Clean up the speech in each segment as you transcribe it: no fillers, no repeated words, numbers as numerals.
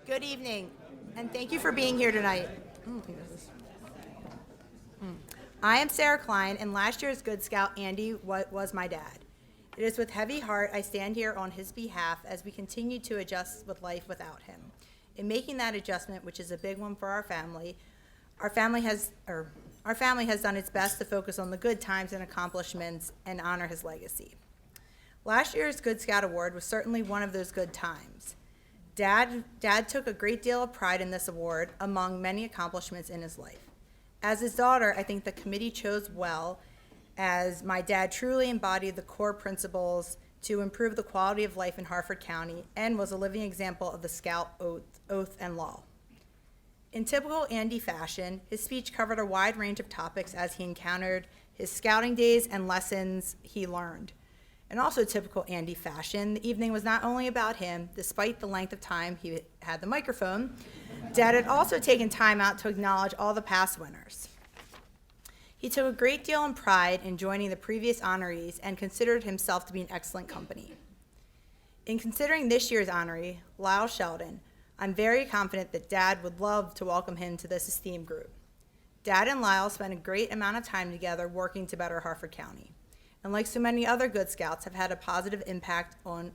Good evening, and thank you for being here tonight. Oh, I think this is- I am Sarah Klein, and last year's Good Scout Andy was my dad. It is with heavy heart I stand here on his behalf as we continue to adjust with life without him. In making that adjustment, which is a big one for our family has done its best to focus on the good times and accomplishments and honor his legacy. Last year's Good Scout Award was certainly one of those good times. Dad took a great deal of pride in this award among many accomplishments in his life. As his daughter, I think the committee chose well, as my dad truly embodied the core principles to improve the quality of life in Harford County and was a living example of the Scout oath and law. In typical Andy fashion, his speech covered a wide range of topics as he encountered his scouting days and lessons he learned. In also typical Andy fashion, the evening was not only about him, despite the length of time he had the microphone. Dad had also taken time out to acknowledge all the past winners. He took a great deal in pride in joining the previous honorees and considered himself to be an excellent company. In considering this year's honoree, Lyle Sheldon, I'm very confident that Dad would love to welcome him to this esteemed group. Dad and Lyle spent a great amount of time together working to better Harford County, and like so many other Good Scouts, have had a positive impact on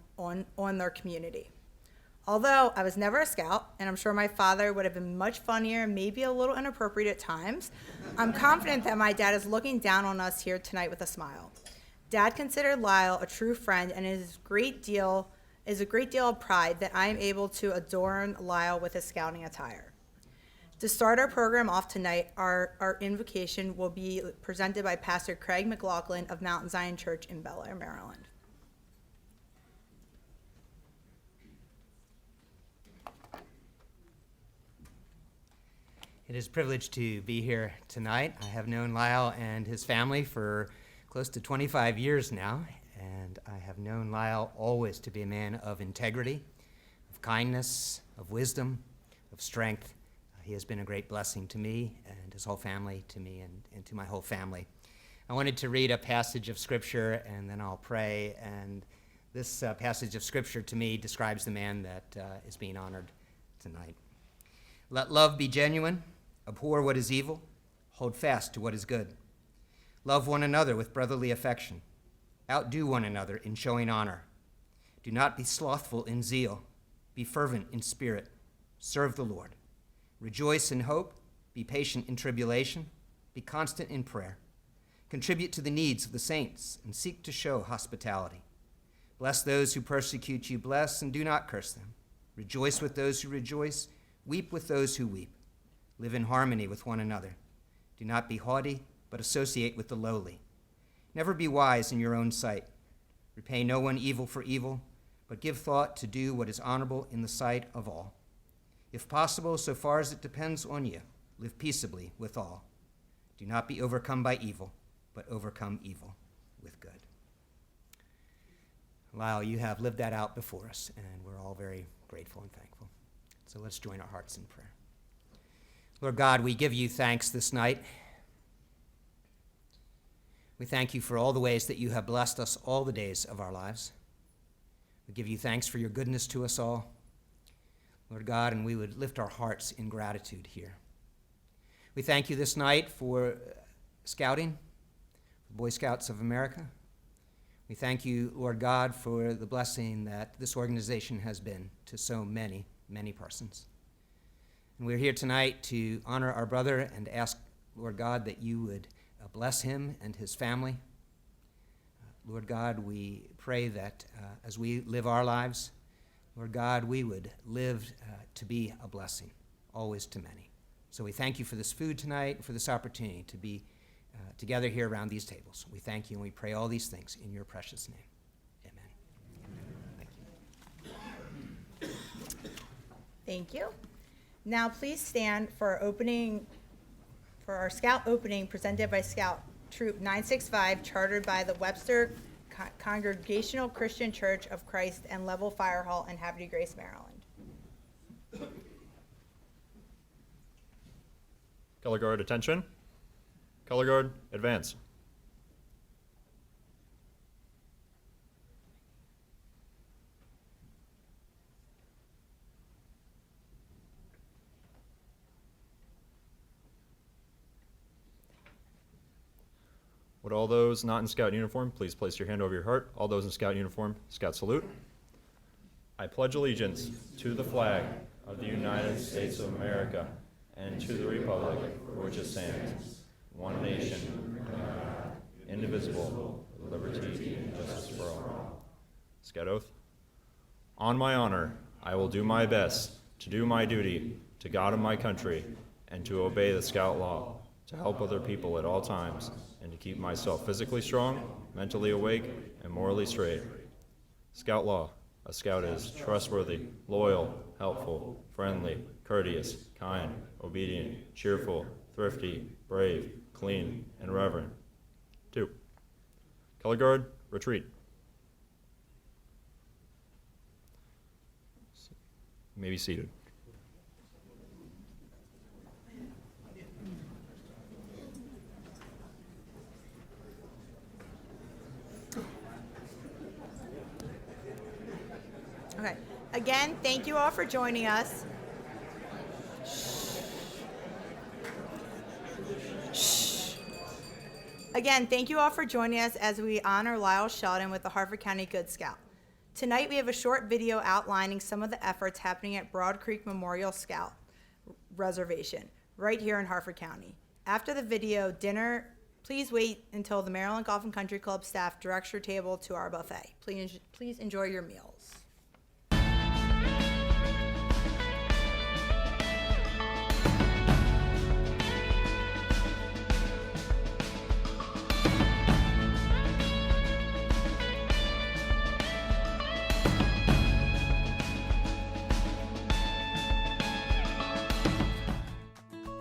their community. Although I was never a scout, and I'm sure my father would have been much funnier and maybe a little inappropriate at times, I'm confident that my dad is looking down on us here tonight with a smile. Dad considered Lyle a true friend, and is a great deal of pride that I am able to adorn Lyle with his scouting attire. To start our program off tonight, our invocation will be presented by Pastor Craig McLaughlin of Mount Zion Church in Bel Air, Maryland. It is a privilege to be here tonight. I have known Lyle and his family for close to 25 years now, and I have known Lyle always to be a man of integrity, of kindness, of wisdom, of strength. He has been a great blessing to me and his whole family, to me and to my whole family. I wanted to read a passage of Scripture, and then I'll pray, and this passage of Scripture to me describes the man that is being honored tonight. Let love be genuine. Abhor what is evil, hold fast to what is good. Love one another with brotherly affection. Outdo one another in showing honor. Do not be slothful in zeal. Be fervent in spirit. Serve the Lord. Rejoice in hope. Be patient in tribulation. Be constant in prayer. Contribute to the needs of the saints and seek to show hospitality. Bless those who persecute you. Bless and do not curse them. Rejoice with those who rejoice. Weep with those who weep. Live in harmony with one another. Do not be haughty, but associate with the lowly. Never be wise in your own sight. Repay no one evil for evil, but give thought to do what is honorable in the sight of all. If possible, so far as it depends on you, live peaceably with all. Do not be overcome by evil, but overcome evil with good. Lyle, you have lived that out before us, and we're all very grateful and thankful. So let's join our hearts in prayer. Lord God, we give you thanks this night. We thank you for all the ways that you have blessed us all the days of our lives. We give you thanks for your goodness to us all, Lord God, and we would lift our hearts in gratitude here. We thank you this night for scouting, the Boy Scouts of America. We thank you, Lord God, for the blessing that this organization has been to so many, many persons. And we're here tonight to honor our brother and ask, Lord God, that you would bless him and his family. Lord God, we pray that as we live our lives, Lord God, we would live to be a blessing, always to many. So we thank you for this food tonight and for this opportunity to be together here around these tables. We thank you and we pray all these things in your precious name. Amen. Thank you. Thank you. Now please stand for our Scout opening presented by Scout Troop 965, chartered by the Webster Congregational Christian Church of Christ and Level Fire Hall in Havre de Grace, Maryland. Color guard, attention. Color guard, advance. Would all those not in Scout uniform please place your hand over your heart? All those in Scout uniform, Scout salute. I pledge allegiance to the flag of the United States of America and to the republic for which it stands, one nation, indivisible, with liberty and justice for all. Scout oath. On my honor, I will do my best to do my duty to God and my country and to obey the Scout law, to help other people at all times, and to keep myself physically strong, mentally awake, and morally straight. Scout law. A Scout is trustworthy, loyal, helpful, friendly, courteous, kind, obedient, cheerful, thrifty, brave, clean, and reverent. 2. Color guard, retreat. You may be seated. Okay. Again, thank you all for joining us. Shh. Again, thank you all for joining us as we honor Lyle Sheldon with the Harford County Good Scout. Tonight we have a short video outlining some of the efforts happening at Broad Creek Memorial Scout Reservation, right here in Harford County. After the video, dinner, please wait until the Maryland Golf and Country Club staff directs your table to our buffet. Please enjoy your meals.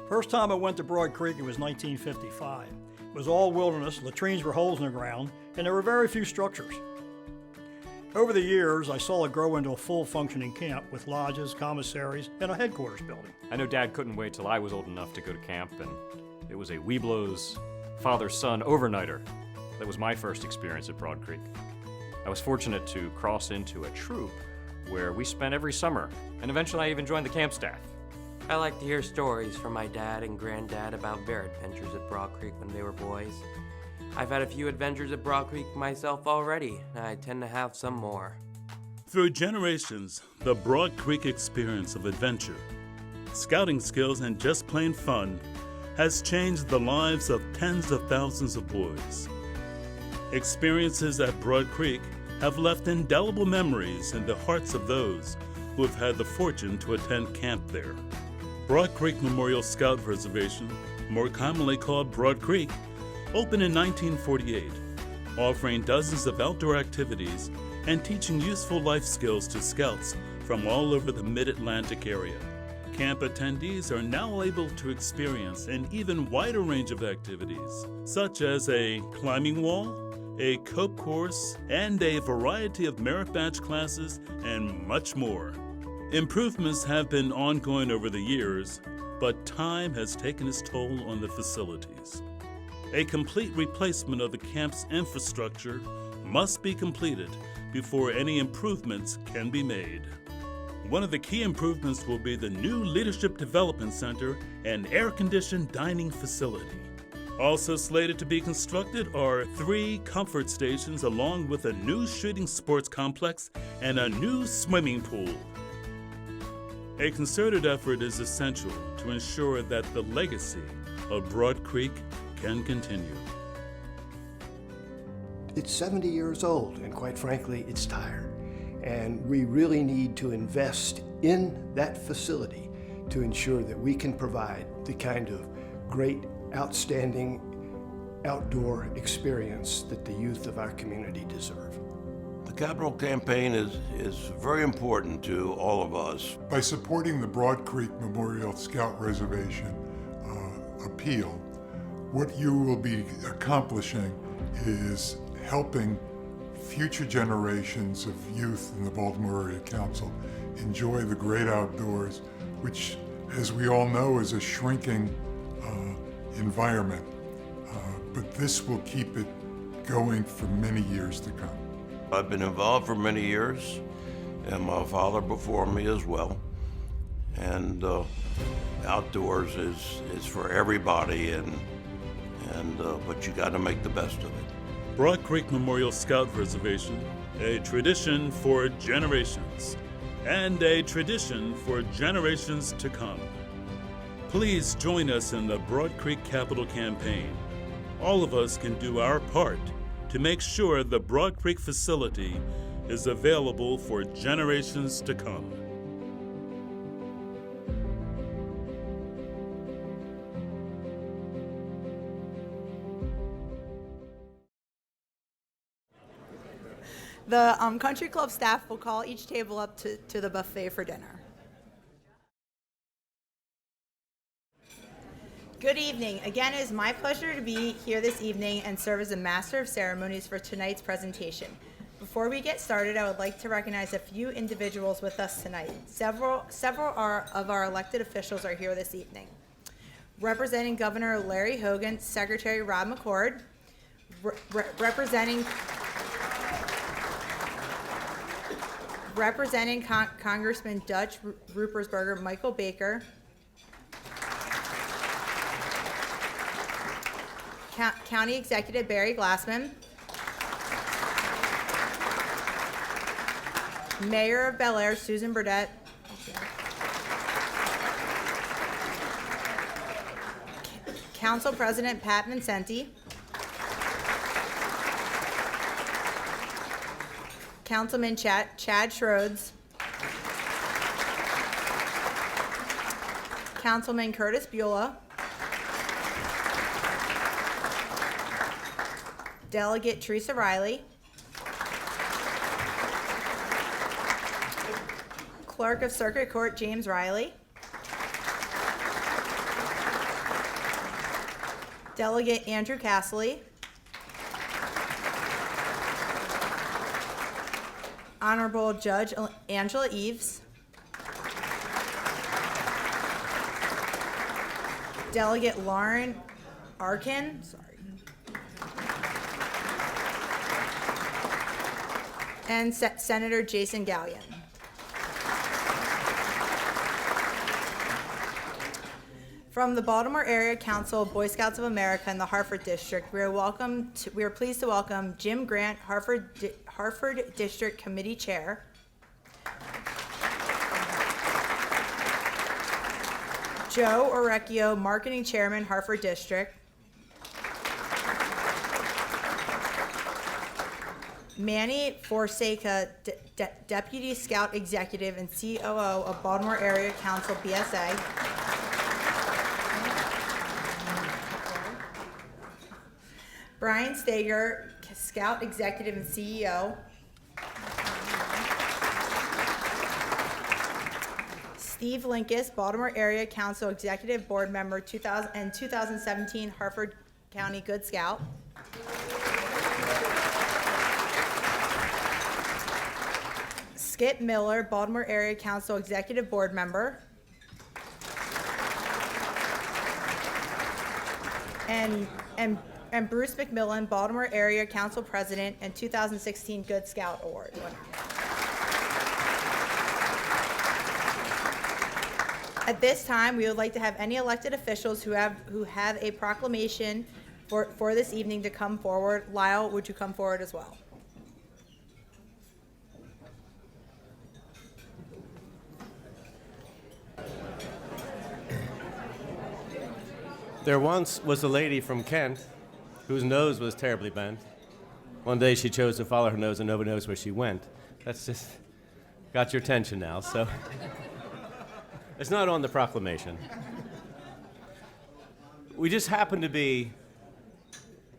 First time I went to Broad Creek, it was 1955. It was all wilderness, latrines were holes in the ground, and there were very few structures. Over the years, I saw it grow into a full functioning camp with lodges, commissaries, and a headquarters building. I know Dad couldn't wait till I was old enough to go to camp, and it was a Weblow's father-son overnighter. That was my first experience at Broad Creek. I was fortunate to cross into a troop where we spent every summer, and eventually I even joined the camp staff. I like to hear stories from my dad and granddad about their adventures at Broad Creek when they were boys. I've had a few adventures at Broad Creek myself already, and I tend to have some more. Through generations, the Broad Creek experience of adventure, scouting skills, and just plain fun has changed the lives of tens of thousands of boys. Experiences at Broad Creek have left indelible memories in the hearts of those who have had the fortune to attend camp there. Broad Creek Memorial Scout Reservation, more commonly called Broad Creek, opened in 1948, offering dozens of outdoor activities and teaching useful life skills to scouts from all over the mid-Atlantic area. Camp attendees are now able to experience an even wider range of activities, such as a climbing wall, a cope course, and a variety of merit badge classes, and much more. Improvements have been ongoing over the years, but time has taken its toll on the facilities. A complete replacement of the camp's infrastructure must be completed before any improvements can be made. One of the key improvements will be the new Leadership Development Center and air-conditioned dining facility. Also slated to be constructed are 3 comfort stations along with a new shooting sports complex and a new swimming pool. A concerted effort is essential to ensure that the legacy of Broad Creek can continue. It's 70 years old, and quite frankly, it's tired. And we really need to invest in that facility to ensure that we can provide the kind of great, outstanding outdoor experience that the youth of our community deserve. The capital campaign is very important to all of us. By supporting the Broad Creek Memorial Scout Reservation appeal, what you will be accomplishing is helping future generations of youth in the Baltimore Area Council enjoy the great outdoors, which, as we all know, is a shrinking environment. But this will keep it going for many years to come. I've been involved for many years, and my father before me as well. And outdoors is for everybody, and but you got to make the best of it. Broad Creek Memorial Scout Reservation, a tradition for generations, and a tradition for generations to come. Please join us in the Broad Creek Capital Campaign. All of us can do our part to make sure the Broad Creek facility is available for generations to come. The country club staff will call each table up to the buffet for dinner. Good evening. Again, it is my pleasure to be here this evening and serve as a master of ceremonies for tonight's presentation. Before we get started, I would like to recognize a few individuals with us tonight. Several of our elected officials are here this evening. Representing Governor Larry Hogan, Secretary Rob McCord, representing Congressman Dutch Ruppersberger, Michael Baker, County Executive Barry Glassman, Mayor of Bel Air Susan Burdette, Council President Pat Vincenti, Councilman Chad Schroeds, Councilman Curtis Beulah, Delegate Teresa Riley, Clerk of Circuit Court James Riley, Delegate Andrew Castley, Honorable Judge Angela Eves, Delegate Lauren Arkin, and Senator Jason Gallion. From the Baltimore Area Council of Boy Scouts of America in the Harford District, we are pleased to welcome Jim Grant, Harford District Committee Chair, Joe Orecchio, Marketing Chairman, Harford District, Manny Forsaca, Deputy Scout Executive and COO of Baltimore Area Council, BSA, Brian Stager, Scout Executive and CEO, Steve Linkus, Baltimore Area Council Executive Board Member 2017 Harford County Good Scout, Skip Miller, Baltimore Area Council Executive Board Member, and Bruce McMillan, Baltimore Area Council President and 2016 Good Scout Award winner. At this time, we would like to have any elected officials who have a proclamation for this evening to come forward. Lyle, would you come forward as well? There once was a lady from Kent whose nose was terribly bent. One day she chose to follow her nose and nobody knows where she went. That's just got your attention now, so it's not on the proclamation. We just happen to be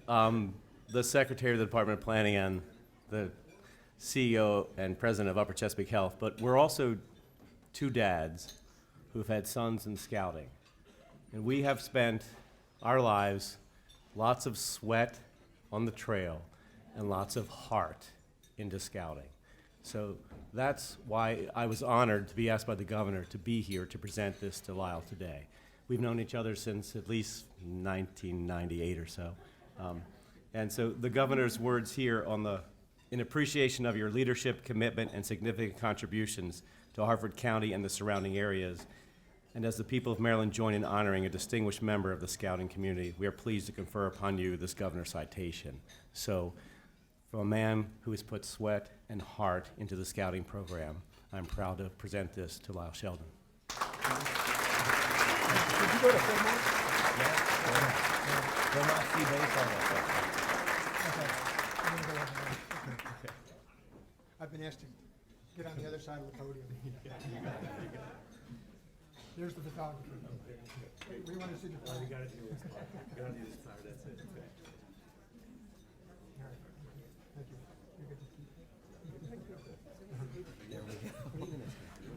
the Secretary of the Department of Planning and the CEO and President of Upper Chesapeake Health, but we're also two dads who've had sons in scouting. And we have spent our lives, lots of sweat on the trail and lots of heart into scouting. So that's why I was honored to be asked by the governor to be here to present this to Lyle today. We've known each other since at least 1998 or so. And so the governor's words here in appreciation of your leadership, commitment, and significant contributions to Harford County and the surrounding areas And as the people of Maryland join in honoring a distinguished member of the scouting community, we are pleased to confer upon you this governor's citation. So, from a man who has put sweat and heart into the scouting program, I'm proud to present this to Lyle Sheldon. Did you go to Philmont? I've been asked to get on the other side of the podium. There's the photographer. We want to see the photo. You got to do this part. You got to do this part. That's it. Okay. All right. Thank you.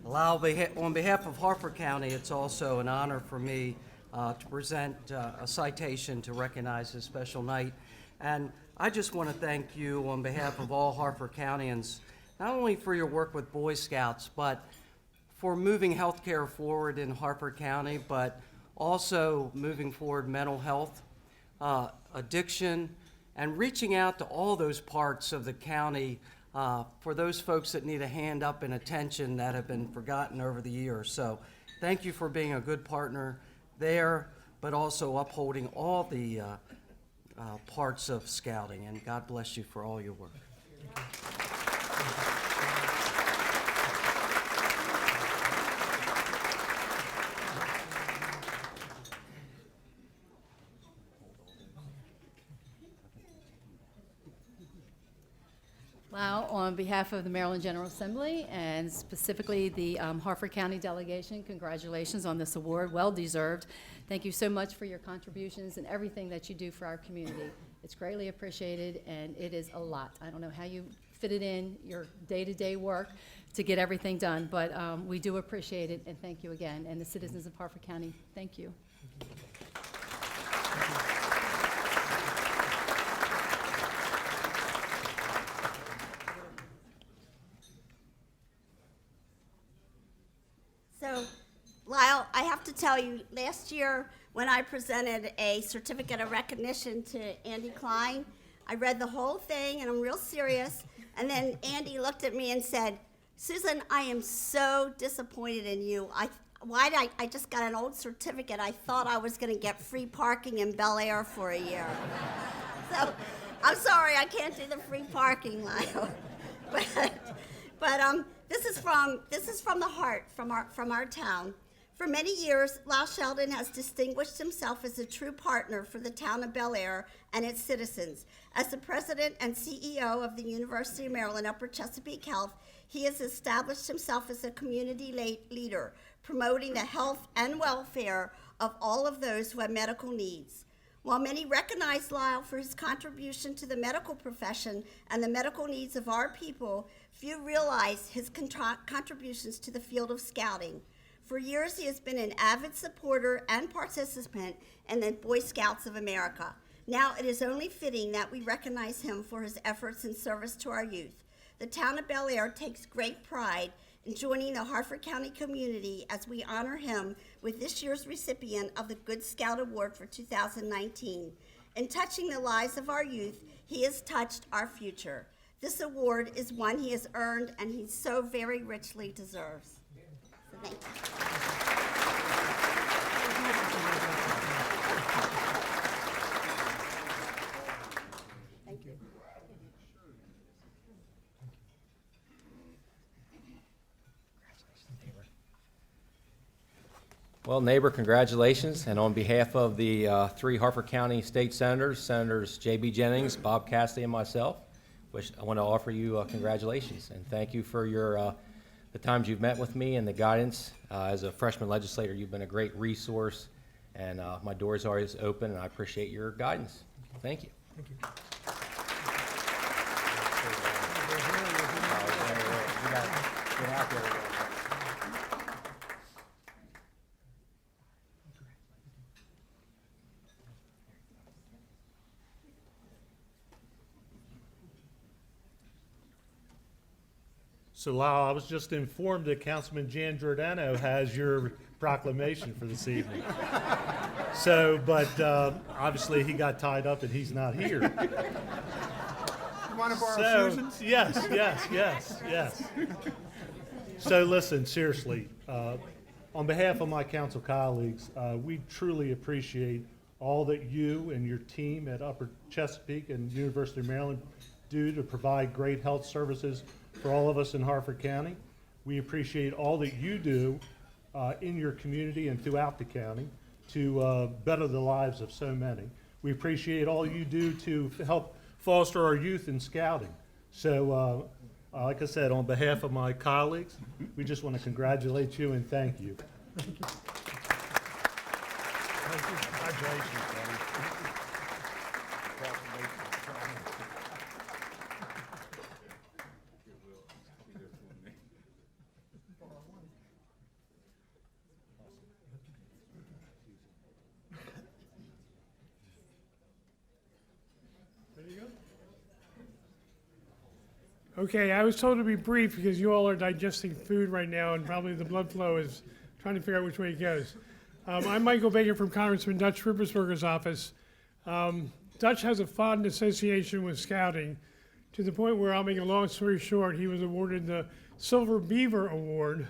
Lyle, on behalf of Harford County, it's also an honor for me to present a citation to recognize this special night. And I just want to thank you on behalf of all Harford Countyans, not only for your work with Boy Scouts, but for moving healthcare forward in Harford County, but also moving forward mental health, addiction, and reaching out to all those parts of the county for those folks that need a hand up and attention that have been forgotten over the years. So thank you for being a good partner there, but also upholding all the parts of scouting. And God bless you for all your work. Wow, on behalf of the Maryland General Assembly and specifically the Harford County delegation, congratulations on this award, well deserved. Thank you so much for your contributions and everything that you do for our community. It's greatly appreciated and it is a lot. I don't know how you fit it in your day-to-day work to get everything done, but we do appreciate it and thank you again. And the citizens of Harford County, thank you. So, Lyle, I have to tell you, last year when I presented a certificate of recognition to Andy Klein, I read the whole thing and I'm real serious. And then Andy looked at me and said, Susan, I am so disappointed in you. I just got an old certificate. I thought I was going to get free parking in Bel Air for a year. So I'm sorry, I can't do the free parking, Lyle. But this is from the heart, from our town. For many years, Lyle Sheldon has distinguished himself as a true partner for the town of Bel Air and its citizens. As the president and CEO of the University of Maryland Upper Chesapeake Health, he has established himself as a community leader, promoting the health and welfare of all of those who have medical needs. While many recognize Lyle for his contribution to the medical profession and the medical needs of our people, few realize his contributions to the field of scouting. For years, he has been an avid supporter and participant in the Boy Scouts of America. Now, it is only fitting that we recognize him for his efforts in service to our youth. The town of Bel Air takes great pride in joining the Harford County community as we honor him with this year's recipient of the Good Scout Award for 2019. In touching the lives of our youth, he has touched our future. This award is one he has earned and he so very richly deserves. So thank you. Thank you. Well, neighbor, congratulations. And on behalf of the three Harford County state senators, Senators J.B. Jennings, Bob Cassidy, and myself, I want to offer you congratulations and thank you for the times you've met with me and the guidance. As a freshman legislator, you've been a great resource, and my door's always open, and I appreciate your guidance. Thank you. Thank you. Get out there. So, Lyle, I was just informed that Councilman Jan Giordano has your proclamation for this evening. So, but obviously he got tied up and he's not here. You want to borrow Susan's? Yes. So listen, seriously, On behalf of my council colleagues, we truly appreciate all that you and your team at Upper Chesapeake and University of Maryland do to provide great health services for all of us in Harford County. We appreciate all that you do in your community and throughout the county to better the lives of so many. We appreciate all you do to help foster our youth in scouting. So, like I said, on behalf of my colleagues, we just want to congratulate you and thank you. Congratulations, buddy. Okay, I was told to be brief because you all are digesting food right now and probably the blood flow is trying to figure out which way it goes. I'm Michael Baker from Congressman Dutch Ruppersberger's office. Dutch has a fond association with scouting to the point where, I'll make a long story short, he was awarded the Silver Beaver Award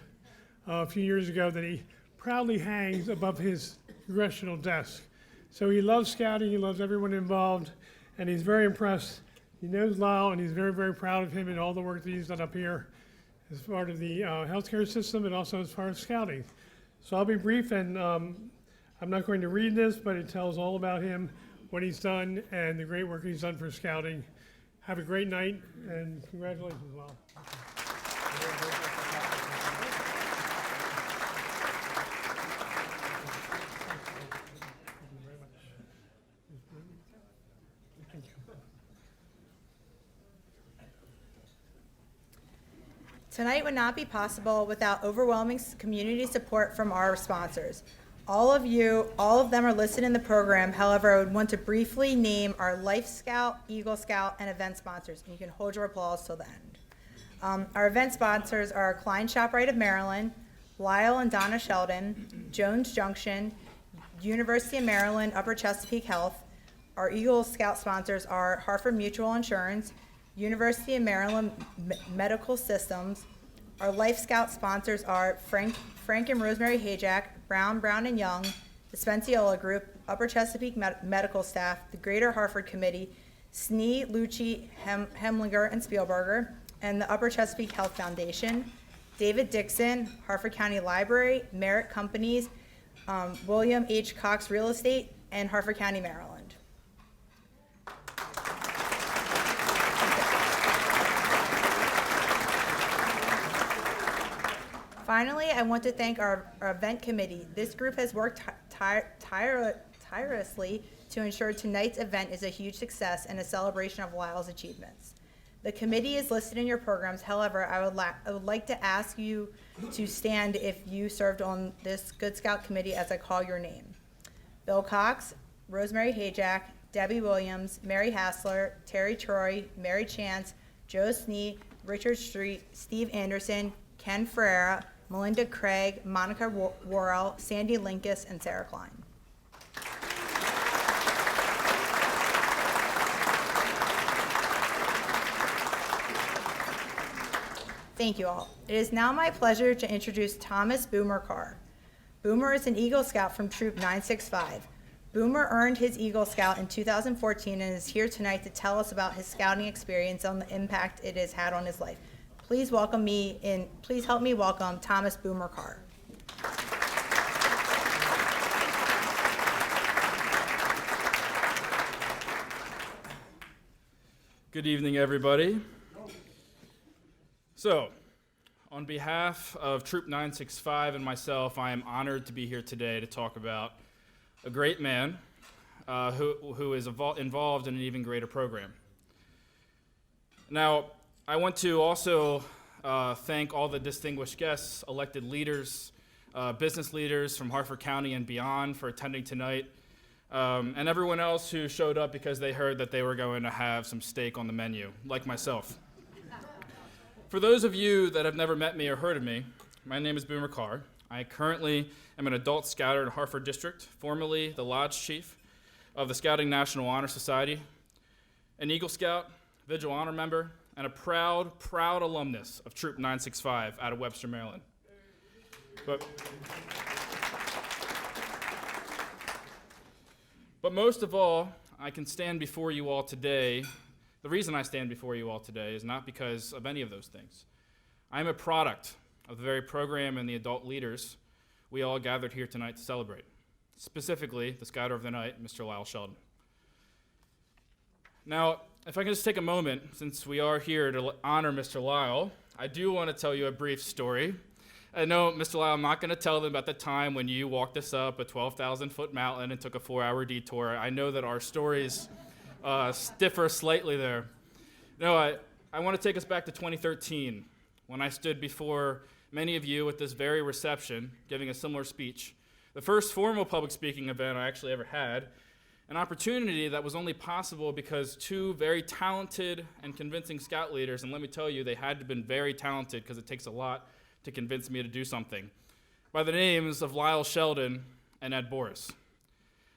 a few years ago that he proudly hangs above his congressional desk. So he loves scouting, he loves everyone involved, and he's very impressed. He knows Lyle, and he's very, very proud of him and all the work that he's done up here as part of the healthcare system and also as far as scouting. So I'll be brief, and I'm not going to read this, but it tells all about him, what he's done, and the great work he's done for scouting. Have a great night, and congratulations, Lyle. Tonight would not be possible without overwhelming community support from our sponsors. All of them are listed in the program. However, I would want to briefly name our Life Scout, Eagle Scout, and event sponsors, and you can hold your applause till the end. Our event sponsors are Klein ShopRite of Maryland, Lyle and Donna Sheldon, Jones Junction, University of Maryland, Upper Chesapeake Health. Our Eagle Scout sponsors are Harford Mutual Insurance, University of Maryland Medical Systems. Our Life Scout sponsors are Frank and Rosemary Hajak, Brown and Young, the Spenciola Group, Upper Chesapeake Medical Staff, the Greater Harford Committee, Snee, Lucci, Hemlinger, and Spielberger, and the Upper Chesapeake Health Foundation, David Dixon, Harford County Library, Merritt Companies, William H. Cox Real Estate, and Harford County, Maryland. Finally, I want to thank our event committee. This group has worked tirelessly to ensure tonight's event is a huge success and a celebration of Lyle's achievements. The committee is listed in your programs. However, I would like to ask you to stand if you served on this Good Scout committee as I call your name. Bill Cox, Rosemary Hajak, Debbie Williams, Mary Hassler, Terry Troy, Mary Chance, Joe Snee, Richard Street, Steve Anderson, Ken Ferreira, Melinda Craig, Monica Worrell, Sandy Linkus, and Sarah Klein. Thank you all. It is now my pleasure to introduce Thomas Boomer Carr. Boomer is an Eagle Scout from Troop 965. Boomer earned his Eagle Scout in 2014 and is here tonight to tell us about his scouting experience and the impact it has had on his life. Please help me welcome Thomas Boomer Carr. Good evening, everybody. So, on behalf of Troop 965 and myself, I am honored to be here today to talk about a great man who is involved in an even greater program. Now, I want to also thank all the distinguished guests, elected leaders, business leaders from Harford County and beyond for attending tonight, and everyone else who showed up because they heard that they were going to have some steak on the menu, like myself. For those of you that have never met me or heard of me, my name is Boomer Carr. I currently am an adult scouter in Harford District, formerly the Lodge Chief of the Scouting National Honor Society, an Eagle Scout, Vigil Honor member, and a proud alumnus of Troop 965 out of Webster, Maryland. But But most of all, I can stand before you all today. The reason I stand before you all today is not because of any of those things. I am a product of the very program and the adult leaders we all gathered here tonight to celebrate. Specifically, the Scouter of the Night, Mr. Lyle Sheldon. Now, if I can just take a moment, since we are here to honor Mr. Lyle, I do want to tell you a brief story. I know, Mr. Lyle, I'm not going to tell them about the time when you walked us up a 12,000-foot mountain and took a 4-hour detour. I know that our stories differ slightly there. No, I want to take us back to 2013, when I stood before many of you at this very reception, giving a similar speech. The first formal public speaking event I actually ever had, an opportunity that was only possible because two very talented and convincing scout leaders, and let me tell you, they had to have been very talented because it takes a lot to convince me to do something, by the names of Lyle Sheldon and Ed Boris.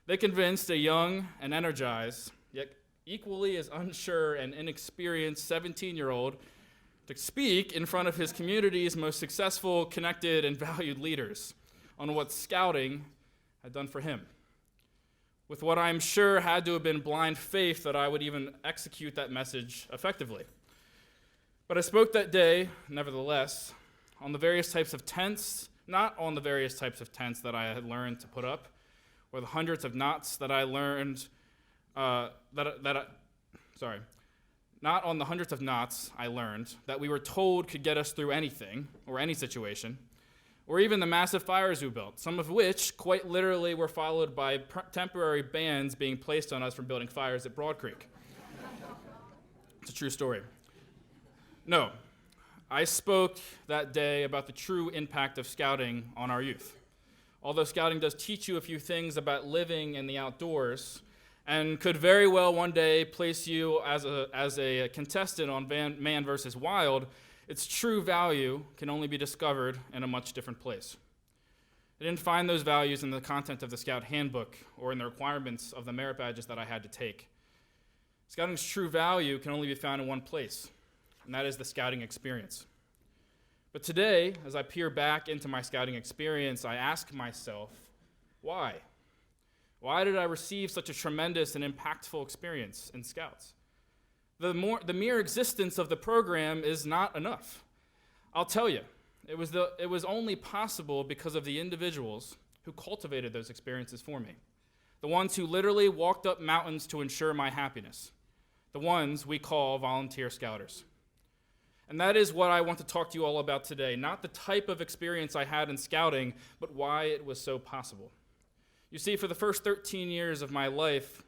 They convinced a young and energized, yet equally as unsure and inexperienced 17-year-old to speak in front of his community's most successful, connected, and valued leaders on what scouting had done for him, with what I'm sure had to have been blind faith that I would even execute that message effectively. But I spoke that day, nevertheless, on the various types of tents, not on the various types of tents that I had learned to put up, or the hundreds of knots that I learned, not on the hundreds of knots I learned that we were told could get us through anything, or any situation, or even the massive fires we built, some of which quite literally were followed by temporary bans being placed on us from building fires at Broad Creek. It's a true story. No. I spoke that day about the true impact of scouting on our youth. Although scouting does teach you a few things about living in the outdoors and could very well one day place you as a contestant on Man vs. Wild, its true value can only be discovered in a much different place. I didn't find those values in the content of the Scout Handbook or in the requirements of the merit badges that I had to take. Scouting's true value can only be found in one place, and that is the scouting experience. But today, as I peer back into my scouting experience, I ask myself, why? Why did I receive such a tremendous and impactful experience in Scouts? The mere existence of the program is not enough. I'll tell you, it was only possible because of the individuals who cultivated those experiences for me. The ones who literally walked up mountains to ensure my happiness. The ones we call volunteer scouters. And that is what I want to talk to you all about today. Not the type of experience I had in scouting, but why it was so possible. You see, for the first 13 years of my life,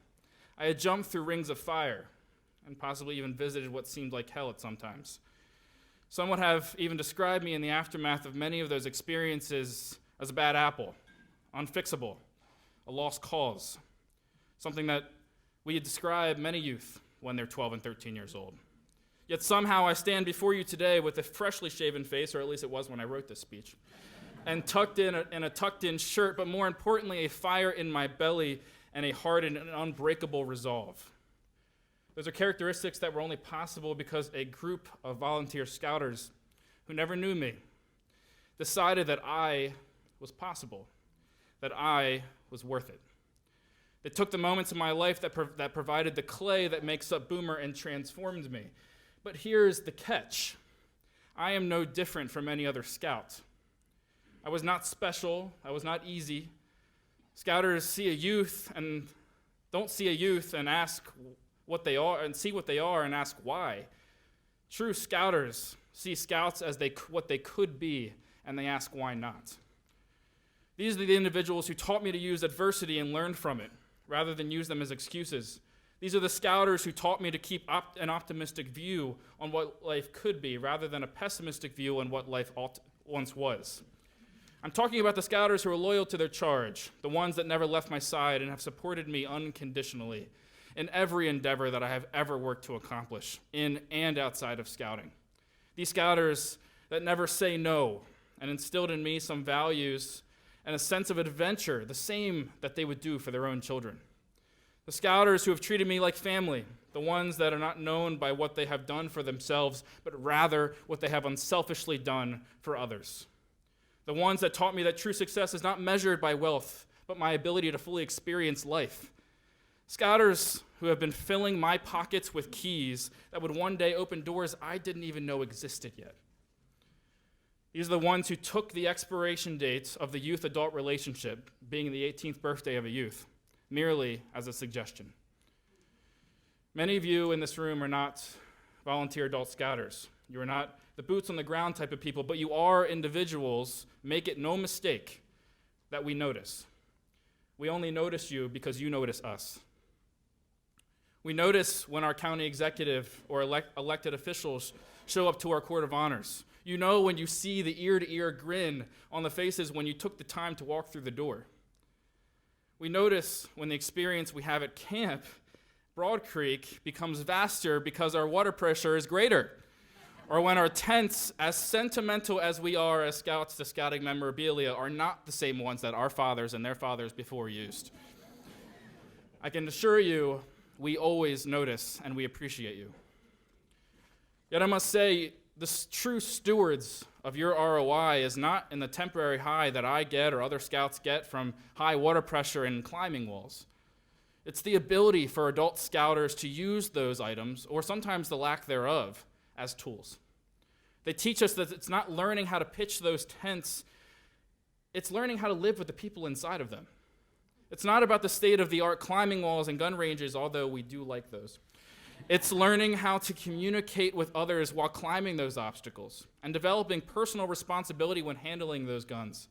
I had jumped through rings of fire and possibly even visited what seemed like hell at some times. Some would have even described me in the aftermath of many of those experiences as a bad apple, unfixable, a lost cause, something that we describe many youth when they're 12 and 13 years old. Yet somehow I stand before you today with a freshly shaven face, or at least it was when I wrote this speech, and tucked in a tucked-in shirt, but more importantly, a fire in my belly and a hardened and unbreakable resolve. Those are characteristics that were only possible because a group of volunteer scouters who never knew me decided that I was possible, that I was worth it. They took the moments in my life that provided the clay that makes up Boomer and transformed me. But here's the catch. I am no different from any other scout. I was not special. I was not easy. Scouters see a youth and don't see a youth and ask what they are and see what they are and ask why. True scouters see scouts as what they could be and they ask why not. These are the individuals who taught me to use adversity and learn from it rather than use them as excuses. These are the scouters who taught me to keep an optimistic view on what life could be rather than a pessimistic view on what life once was. I'm talking about the scouters who are loyal to their charge, the ones that never left my side and have supported me unconditionally in every endeavor that I have ever worked to accomplish, in and outside of scouting. These scouters that never say no and instilled in me some values and a sense of adventure, the same that they would do for their own children. The scouters who have treated me like family, the ones that are not known by what they have done for themselves, but rather what they have unselfishly done for others. The ones that taught me that true success is not measured by wealth, but my ability to fully experience life. Scouters who have been filling my pockets with keys that would one day open doors I didn't even know existed yet. These are the ones who took the expiration date of the youth-adult relationship, being the 18th birthday of a youth, merely as a suggestion. Many of you in this room are not volunteer adult scouters. You are not the boots on the ground type of people, but you are individuals. Make it no mistake that we notice. We only notice you because you notice us. We notice when our county executive or elected officials show up to our court of honors. You know when you see the ear-to-ear grin on the faces when you took the time to walk through the door. We notice when the experience we have at Camp Broad Creek becomes vaster because our water pressure is greater. Or when our tents, as sentimental as we are as scouts to scouting memorabilia, are not the same ones that our fathers and their fathers before used. I can assure you, we always notice and we appreciate you. Yet I must say, the true stewards of your ROI is not in the temporary high that I get or other scouts get from high water pressure and climbing walls. It's the ability for adult scouters to use those items, or sometimes the lack thereof, as tools. They teach us that it's not learning how to pitch those tents, it's learning how to live with the people inside of them. It's not about the state-of-the-art climbing walls and gun ranges, although we do like those. It's learning how to communicate with others while climbing those obstacles and developing personal responsibility when handling those guns.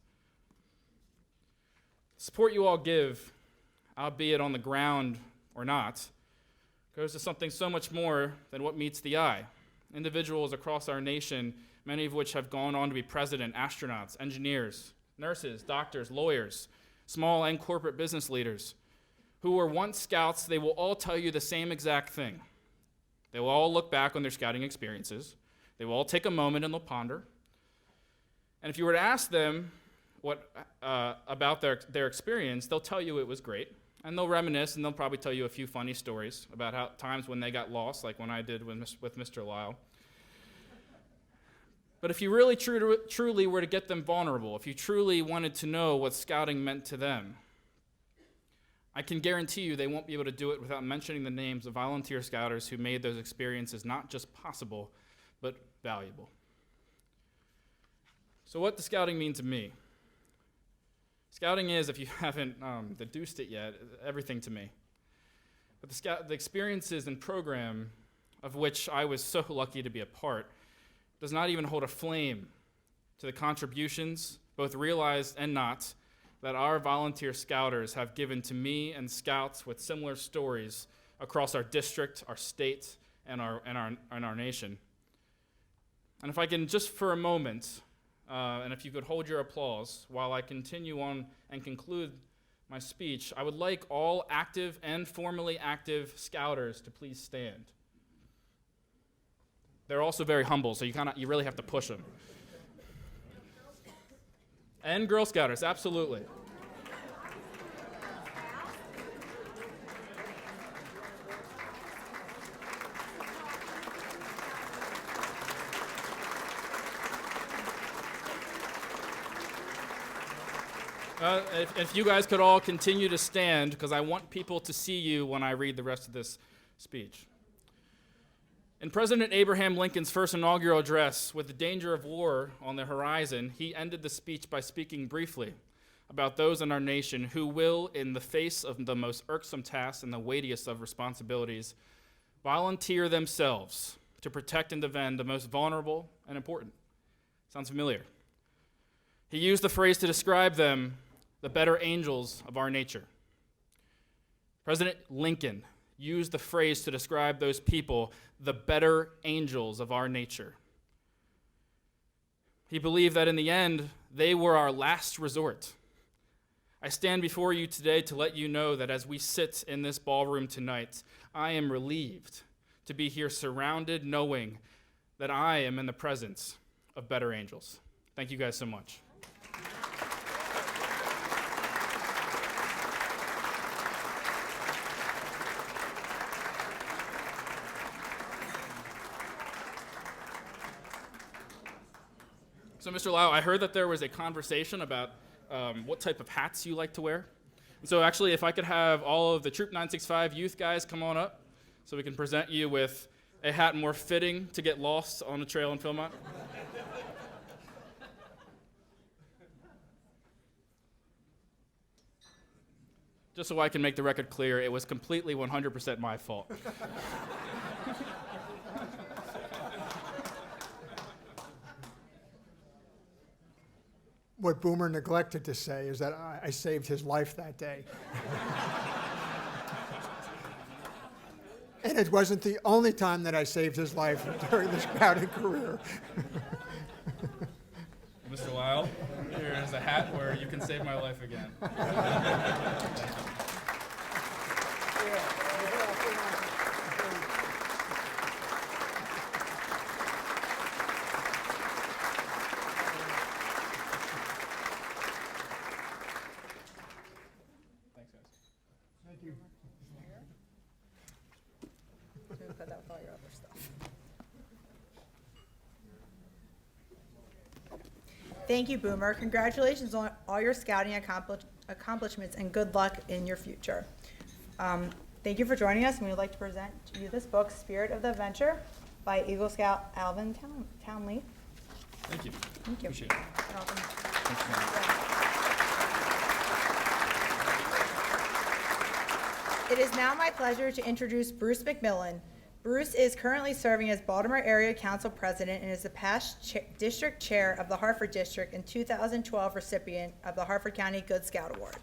The support you all give, albeit on the ground or not, goes to something so much more than what meets the eye. Individuals across our nation, many of which have gone on to be president, astronauts, engineers, nurses, doctors, lawyers, small and corporate business leaders, who were once scouts, they will all tell you the same exact thing. They will all look back on their scouting experiences. They will all take a moment and they'll ponder. And if you were to ask them about their experience, they'll tell you it was great. And they'll reminisce, and they'll probably tell you a few funny stories about how times when they got lost, like when I did with Mr. Lyle. But if you really truly were to get them vulnerable, if you truly wanted to know what scouting meant to them, I can guarantee you they won't be able to do it without mentioning the names of volunteer scouters who made those experiences not just possible, but valuable. So what does scouting mean to me? Scouting is, if you haven't deduced it yet, everything to me. But the experiences and program of which I was so lucky to be a part does not even hold a flame to the contributions, both realized and not, that our volunteer scouters have given to me and scouts with similar stories across our district, our state, and our nation. And if I can just for a moment, and if you could hold your applause while I continue on and conclude my speech, I would like all active and formerly active scouters to please stand. They're also very humble, so you really have to push them. And Girl Scouters, absolutely. If you guys could all continue to stand, because I want people to see you when I read the rest of this speech. In President Abraham Lincoln's first inaugural address, with the danger of war on the horizon, he ended the speech by speaking briefly about those in our nation who will, in the face of the most irksome tasks and the weightiest of responsibilities, volunteer themselves to protect and defend the most vulnerable and important. Sounds familiar? He used the phrase to describe them, the better angels of our nature. President Lincoln used the phrase to describe those people, the better angels of our nature. He believed that in the end, they were our last resort. I stand before you today to let you know that as we sit in this ballroom tonight, I am relieved to be here surrounded, knowing that I am in the presence of better angels. Thank you guys so much. So, Mr. Lau, I heard that there was a conversation about what type of hats you like to wear. So actually, if I could have all of the Troop 965 youth guys come on up so we can present you with a hat more fitting to get lost on the trail in Philmont. Just so I can make the record clear, it was completely 100% my fault. What Boomer neglected to say is that I saved his life that day. And it wasn't the only time that I saved his life during the scouting career. Mr. Lyle, here is a hat where you can save my life again. Thank you. Put that with all your other stuff. Thank you, Boomer. Congratulations on all your scouting accomplishments and good luck in your future. Thank you for joining us, and we would like to present to you this book, Spirit of the Adventure, by Eagle Scout Alvin Townley. Thank you. Thank you. Appreciate it. You're welcome. It is now my pleasure to introduce Bruce McMillan. Bruce is currently serving as Baltimore Area Council President and is the past District Chair of the Harford District and 2012 recipient of the Harford County Good Scout Award.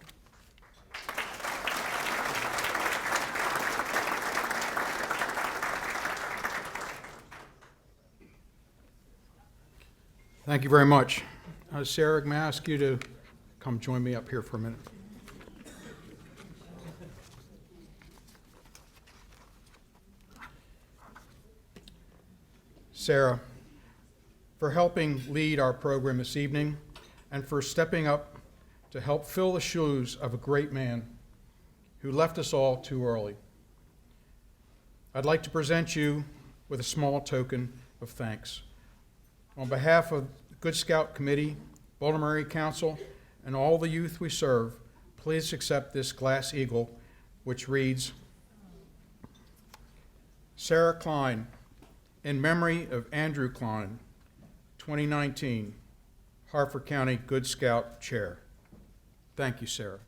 Thank you very much. Sarah, may I ask you to come join me up here for a minute? Sarah, for helping lead our program this evening and for stepping up to help fill the shoes of a great man who left us all too early. I'd like to present you with a small token of thanks. On behalf of the Good Scout Committee, Baltimore Area Council, and all the youth we serve, please accept this glass eagle, which reads, Sarah Klein, in memory of Andrew Klein, 2019, Harford County Good Scout Chair. Thank you, Sarah.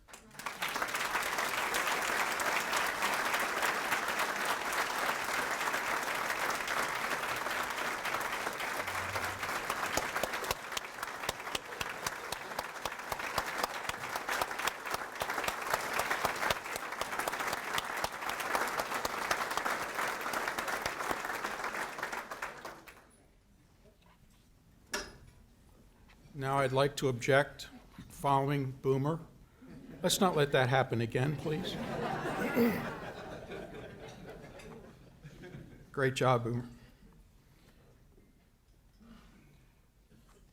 Now I'd like to object following Boomer. Let's not let that happen again, please. Great job, Boomer.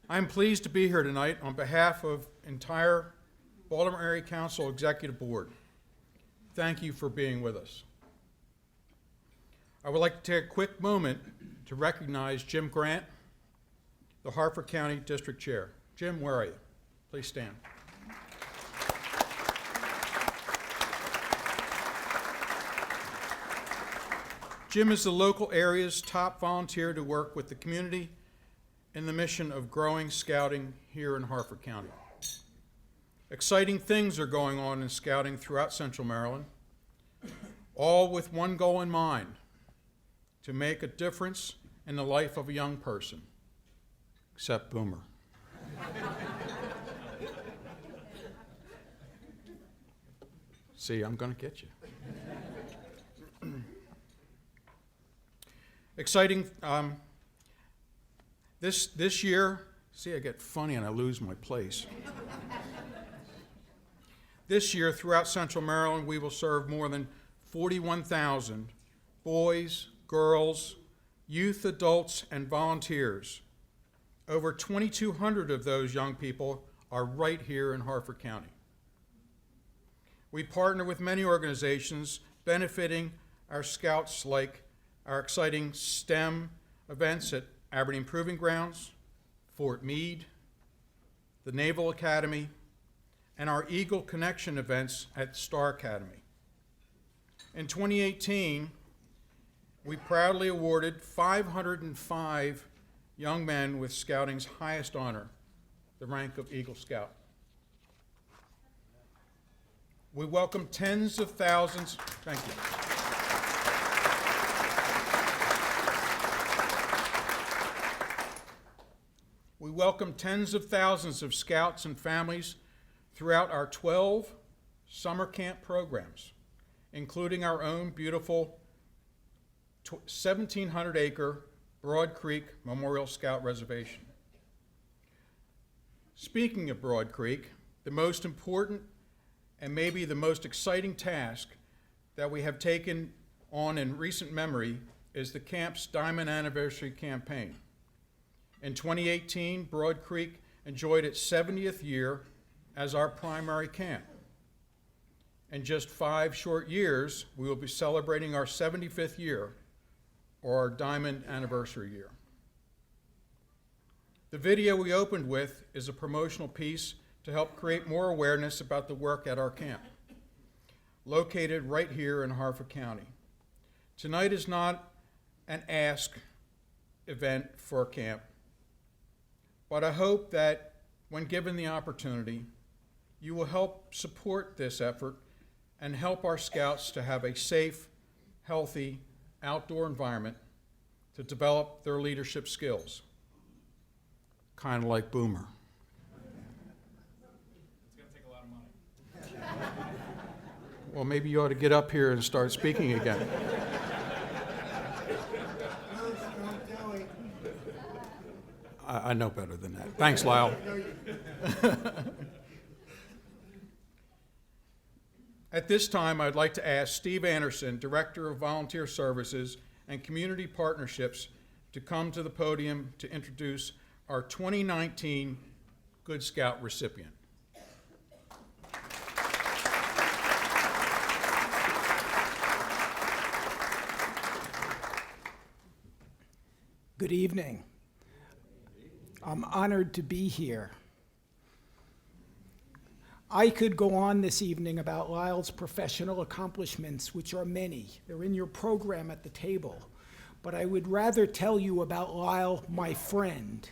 I'm pleased to be here tonight on behalf of entire Baltimore Area Council Executive Board. Thank you for being with us. I would like to take a quick moment to recognize Jim Grant, the Harford County District Chair. Jim, where are you? Please stand. Jim is the local area's top volunteer to work with the community in the mission of growing scouting here in Harford County. Exciting things are going on in scouting throughout Central Maryland, all with one goal in mind, to make a difference in the life of a young person. Except Boomer. See, I'm going to get you. Exciting. This year, see, I get funny and I lose my place. This year, throughout Central Maryland, we will serve more than 41,000 boys, girls, youth, adults, and volunteers. Over 2,200 of those young people are right here in Harford County. We partner with many organizations benefiting our scouts, like our exciting STEM events at Aberdeen Proving Grounds, Fort Meade, the Naval Academy, and our Eagle Connection events at Star Academy. In 2018, we proudly awarded 505 young men with Scouting's highest honor, the rank of Eagle Scout. We welcome tens of thousands, thank you. We welcome tens of thousands of scouts and families throughout our 12 summer camp programs, including our own beautiful 1,700-acre Broad Creek Memorial Scout Reservation. Speaking of Broad Creek, the most important and maybe the most exciting task that we have taken on in recent memory is the camp's Diamond Anniversary campaign. In 2018, Broad Creek enjoyed its 70th year as our primary camp. In just 5 short years, we will be celebrating our 75th year, or our Diamond Anniversary year. The video we opened with is a promotional piece to help create more awareness about the work at our camp, located right here in Harford County. Tonight is not an ask event for camp, but I hope that when given the opportunity, you will help support this effort and help our scouts to have a safe, healthy, outdoor environment to develop their leadership skills. Kind of like Boomer. Well, maybe you ought to get up here and start speaking again. I know better than that. Thanks, Lyle. At this time, I'd like to ask Steve Anderson, Director of Volunteer Services and Community Partnerships, to come to the podium to introduce our 2019 Good Scout recipient. Good evening. I'm honored to be here. I could go on this evening about Lyle's professional accomplishments, which are many. They're in your program at the table. But I would rather tell you about Lyle, my friend.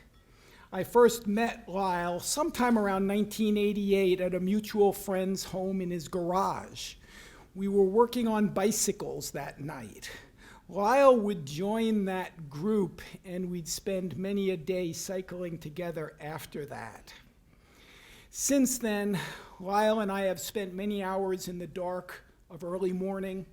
I first met Lyle sometime around 1988 at a mutual friend's home in his garage. We were working on bicycles that night. Lyle would join that group, and we'd spend many a day cycling together after that. Since then, Lyle and I have spent many hours in the dark of early morning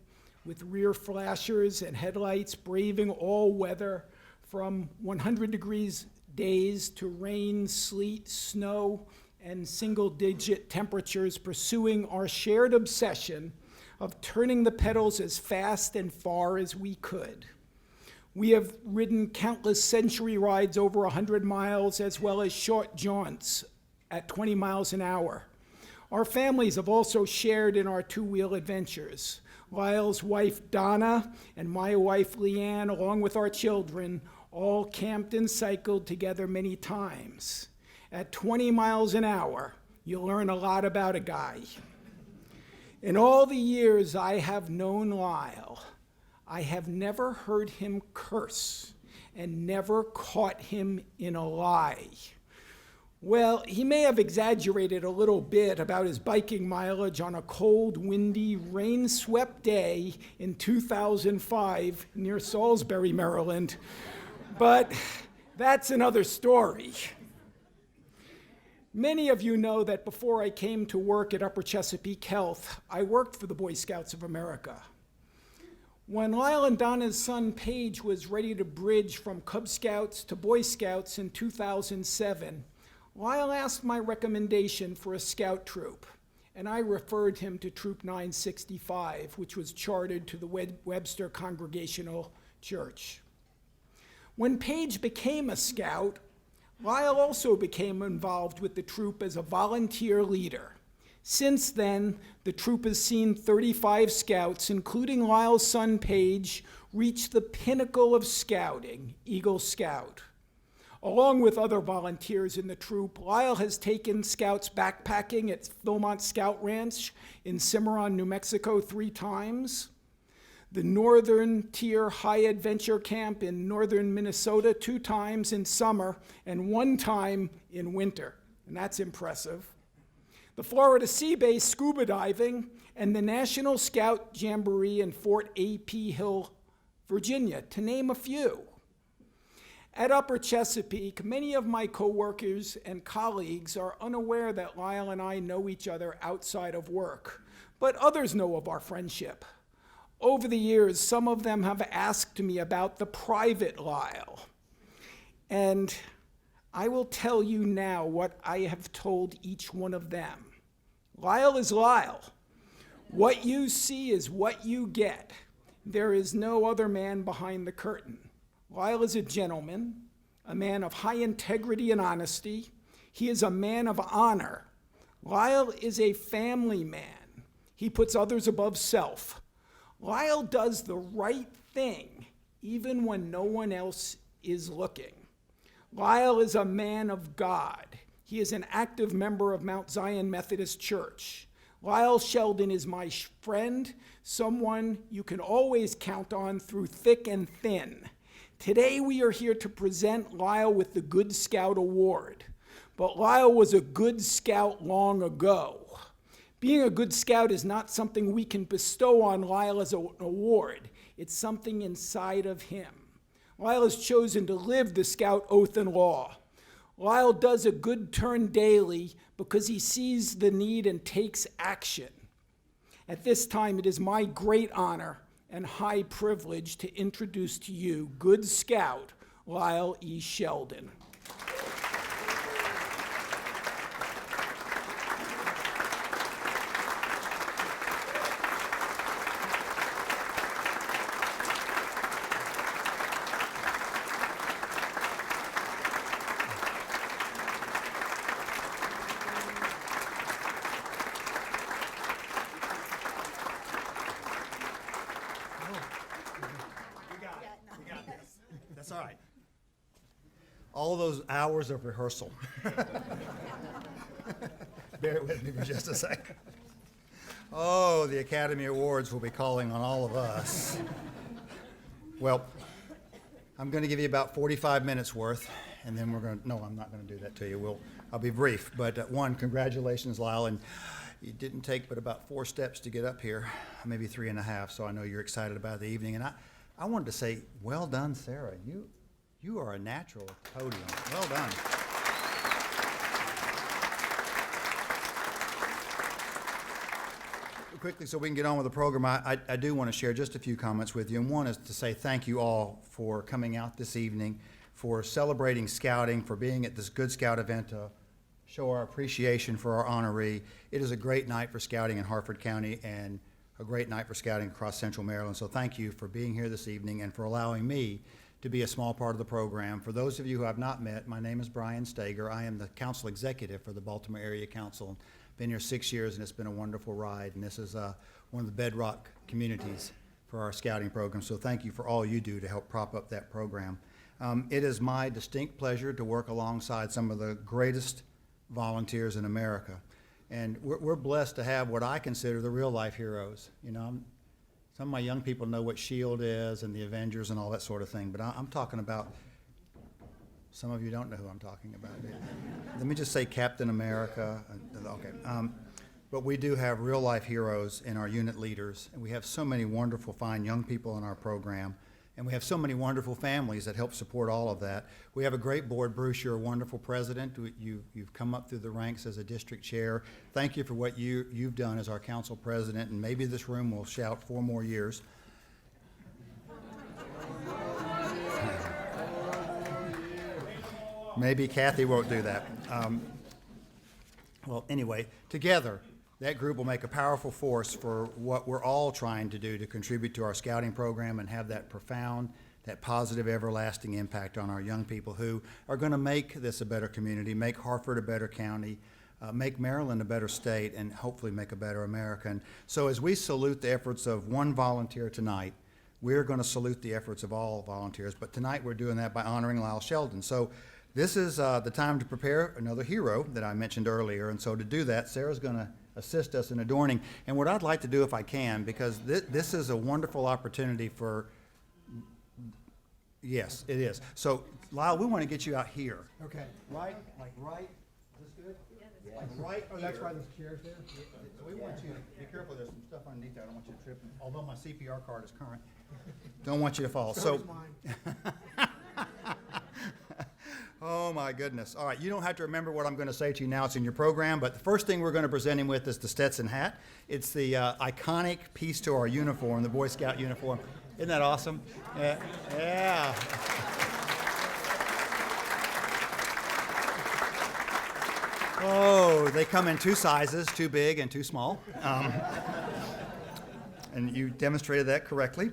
with rear flashers and headlights, braving all weather from 100 degrees days to rain, sleet, snow, and single-digit temperatures, pursuing our shared obsession of turning the pedals as fast and far as we could. We have ridden countless century rides over 100 miles, as well as short jaunts at 20 miles an hour. Our families have also shared in our two-wheel adventures. Lyle's wife, Donna, and my wife, Leanne, along with our children, all camped and cycled together many times. At 20 miles an hour, you'll learn a lot about a guy. In all the years I have known Lyle, I have never heard him curse and never caught him in a lie. Well, he may have exaggerated a little bit about his biking mileage on a cold, windy, rain-swept day in 2005 near Salisbury, Maryland, but that's another story. Many of you know that before I came to work at Upper Chesapeake Health, I worked for the Boy Scouts of America. When Lyle and Donna's son Paige was ready to bridge from Cub Scouts to Boy Scouts in 2007, Lyle asked my recommendation for a scout troop, and I referred him to Troop 965, which was chartered to the Webster Congregational Church. When Paige became a scout, Lyle also became involved with the troop as a volunteer leader. Since then, the troop has seen 35 scouts, including Lyle's son Paige, reach the pinnacle of scouting, Eagle Scout. Along with other volunteers in the troop, Lyle has taken scouts backpacking at Philmont Scout Ranch in Cimarron, New Mexico 3 times, the Northern Tier High Adventure Camp in northern Minnesota 2 times in summer and 1 time in winter, and that's impressive. The Florida Sea Base scuba diving, and the National Scout Jamboree in Fort A.P. Hill, Virginia, to name a few. At Upper Chesapeake, many of my coworkers and colleagues are unaware that Lyle and I know each other outside of work, but others know of our friendship. Over the years, some of them have asked me about the private Lyle, and I will tell you now what I have told each one of them. Lyle is Lyle. What you see is what you get. There is no other man behind the curtain. Lyle is a gentleman, a man of high integrity and honesty. He is a man of honor. Lyle is a family man. He puts others above self. Lyle does the right thing, even when no one else is looking. Lyle is a man of God. He is an active member of Mount Zion Methodist Church. Lyle Sheldon is my friend, someone you can always count on through thick and thin. Today we are here to present Lyle with the Good Scout Award. But Lyle was a Good Scout long ago. Being a Good Scout is not something we can bestow on Lyle as an award. It's something inside of him. Lyle has chosen to live the Scout oath and law. Lyle does a good turn daily because he sees the need and takes action. At this time, it is my great honor and high privilege to introduce to you Good Scout Lyle E. Sheldon. That's all right. All those hours of rehearsal. Bear with me for just a second. Oh, the Academy Awards will be calling on all of us. Well, I'm going to give you about 45 minutes worth, and then no, I'm not going to do that to you. I'll be brief, but one, congratulations, Lyle, and you didn't take but about 4 steps to get up here, maybe 3.5, so I know you're excited about the evening, and I wanted to say, well done, Sarah. You are a natural at the podium. Well done. Quickly, so we can get on with the program, I do want to share just a few comments with you. And one is to say thank you all for coming out this evening, for celebrating scouting, for being at this Good Scout event to show our appreciation for our honoree. It is a great night for scouting in Harford County and a great night for scouting across Central Maryland. So thank you for being here this evening and for allowing me to be a small part of the program. For those of you who I've not met, my name is Brian Stager. I am the council executive for the Baltimore Area Council. Been here 6 years, and it's been a wonderful ride. And this is one of the bedrock communities for our scouting program. So thank you for all you do to help prop up that program. It is my distinct pleasure to work alongside some of the greatest volunteers in America. And we're blessed to have what I consider the real life heroes. You know, some of my young people know what SHIELD is and the Avengers and all that sort of thing, but I'm talking about, some of you don't know who I'm talking about. Let me just say Captain America. Okay. But we do have real life heroes in our unit leaders, and we have so many wonderful, fine young people in our program. And we have so many wonderful families that help support all of that. We have a great board. Bruce, you're a wonderful president. You've come up through the ranks as a district chair. Thank you for what you've done as our council president, and maybe this room will shout 4 more years. Maybe Kathy won't do that. Well, anyway, together, that group will make a powerful force for what we're all trying to do to contribute to our scouting program and have that profound, that positive, everlasting impact on our young people who are going to make this a better community, make Harford a better county, make Maryland a better state, and hopefully make a better America. And so as we salute the efforts of one volunteer tonight, we're going to salute the efforts of all volunteers. But tonight we're doing that by honoring Lyle Sheldon. So this is the time to prepare another hero that I mentioned earlier. And so to do that, Sarah's going to assist us in adorning. And what I'd like to do, if I can, because this is a wonderful opportunity for, yes, it is. So, Lyle, we want to get you out here. Okay. Right, like right, is this good? Like right Oh, that's here. why there's chairs there? We want you to be careful, there's some stuff underneath there, I don't want you to trip, although my CPR card is current. Don't want you to fall. So is mine. Oh my goodness. All right, you don't have to remember what I'm going to say to you now, it's in your program, but the first thing we're going to present him with is the Stetson hat. It's the iconic piece to our uniform, the Boy Scout uniform. Isn't that awesome? Yeah. Oh, they come in two sizes, too big and too small. And you demonstrated that correctly.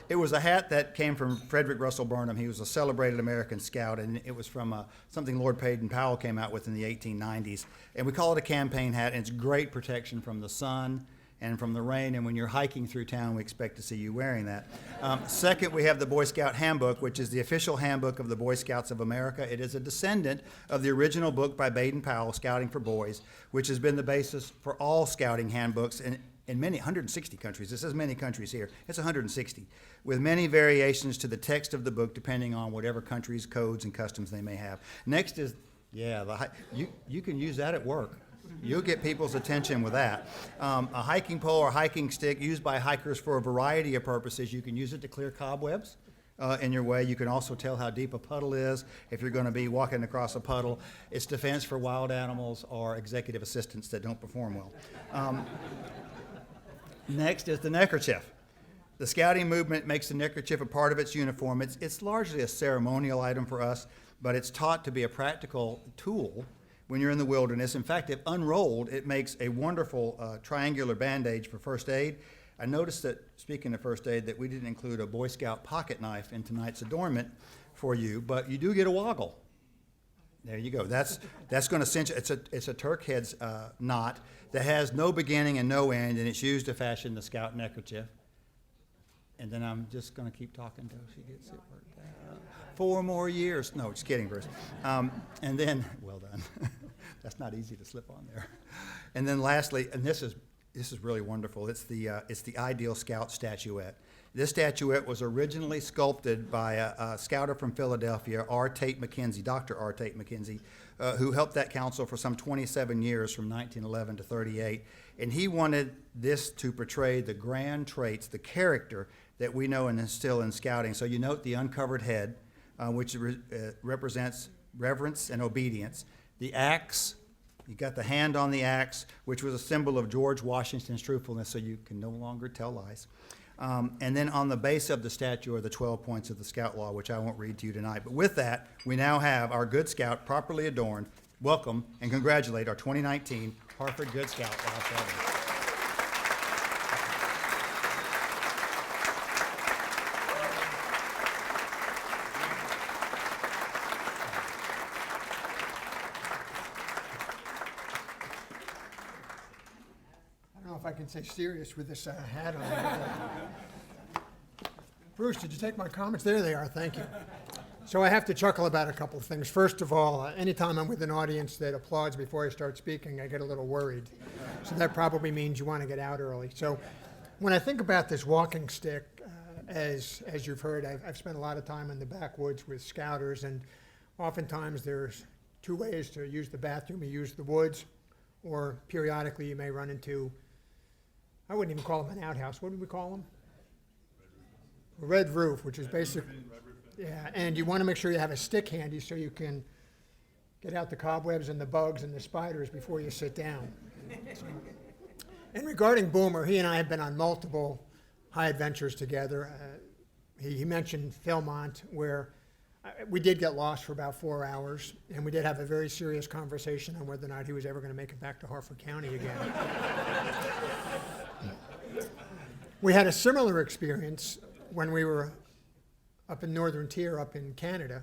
It was a hat that came from Frederick Russell Burnham. He was a celebrated American scout, and it was from something Lord Baden-Powell came out with in the 1890s. And we call it a campaign hat, and it's great protection from the sun and from the rain, and when you're hiking through town, we expect to see you wearing that. Second, we have the Boy Scout Handbook, which is the official handbook of the Boy Scouts of America. It is a descendant of the original book by Baden-Powell, Scouting for Boys, which has been the basis for all scouting handbooks in many, 160 countries. This says many countries here. It's 160, with many variations to the text of the book depending on whatever countries, codes, and customs they may have. Next is, you can use that at work. You'll get people's attention with that. A hiking pole or hiking stick used by hikers for a variety of purposes. You can use it to clear cobwebs in your way. You can also tell how deep a puddle is if you're going to be walking across a puddle. It's defense for wild animals or executive assistants that don't perform well. Next is the neckerchief. The scouting movement makes the neckerchief a part of its uniform. It's largely a ceremonial item for us, but it's taught to be a practical tool when you're in the wilderness. In fact, if unrolled, it makes a wonderful triangular bandage for first aid. I noticed that, speaking of first aid, that we didn't include a Boy Scout pocket knife in tonight's adornment for you, but you do get a woggle. There you go. That's going to cinch. It's a Turk head's knot that has no beginning and no end, and it's used to fashion the Scout neckerchief. And then I'm just going to keep talking until she gets it worked out. 4 more years. No, just kidding, Bruce. And then, well done. That's not easy to slip on there. And then lastly, and this is really wonderful. It's the Ideal Scout statuette. This statuette was originally sculpted by a scouter from Philadelphia, Dr. R. Tate McKenzie, who helped that council for some 27 years from 1911 to 38. And he wanted this to portray the grand traits, the character that we know and instill in scouting. So you note the uncovered head, which represents reverence and obedience. The axe, you got the hand on the axe, which was a symbol of George Washington's truthfulness, so you can no longer tell lies. And then on the base of the statue are the 12 points of the Scout Law, which I won't read to you tonight. But with that, we now have our Good Scout properly adorned. Welcome and congratulate our 2019 Harford Good Scout. I don't know if I can say serious with this hat on. Bruce, did you take my comments? There they are, thank you. So I have to chuckle about a couple of things. First of all, anytime I'm with an audience that applauds before I start speaking, I get a little worried. So that probably means you want to get out early. So when I think about this walking stick, as you've heard, I've spent a lot of time in the backwoods with scouters, and oftentimes there's 2 ways to use the bathroom. You use the woods, or periodically you may run into, I wouldn't even call them an outhouse. What do we call them? A red roof, which is basically, yeah, and you want to make sure you have a stick handy so you can get out the cobwebs and the bugs and the spiders before you sit down. And regarding Boomer, he and I have been on multiple high adventures together. He mentioned Philmont, where we did get lost for about 4 hours, and we did have a very serious conversation on whether or not he was ever going to make it back to Harford County again. We had a similar experience when we were up in Northern Tier, up in Canada,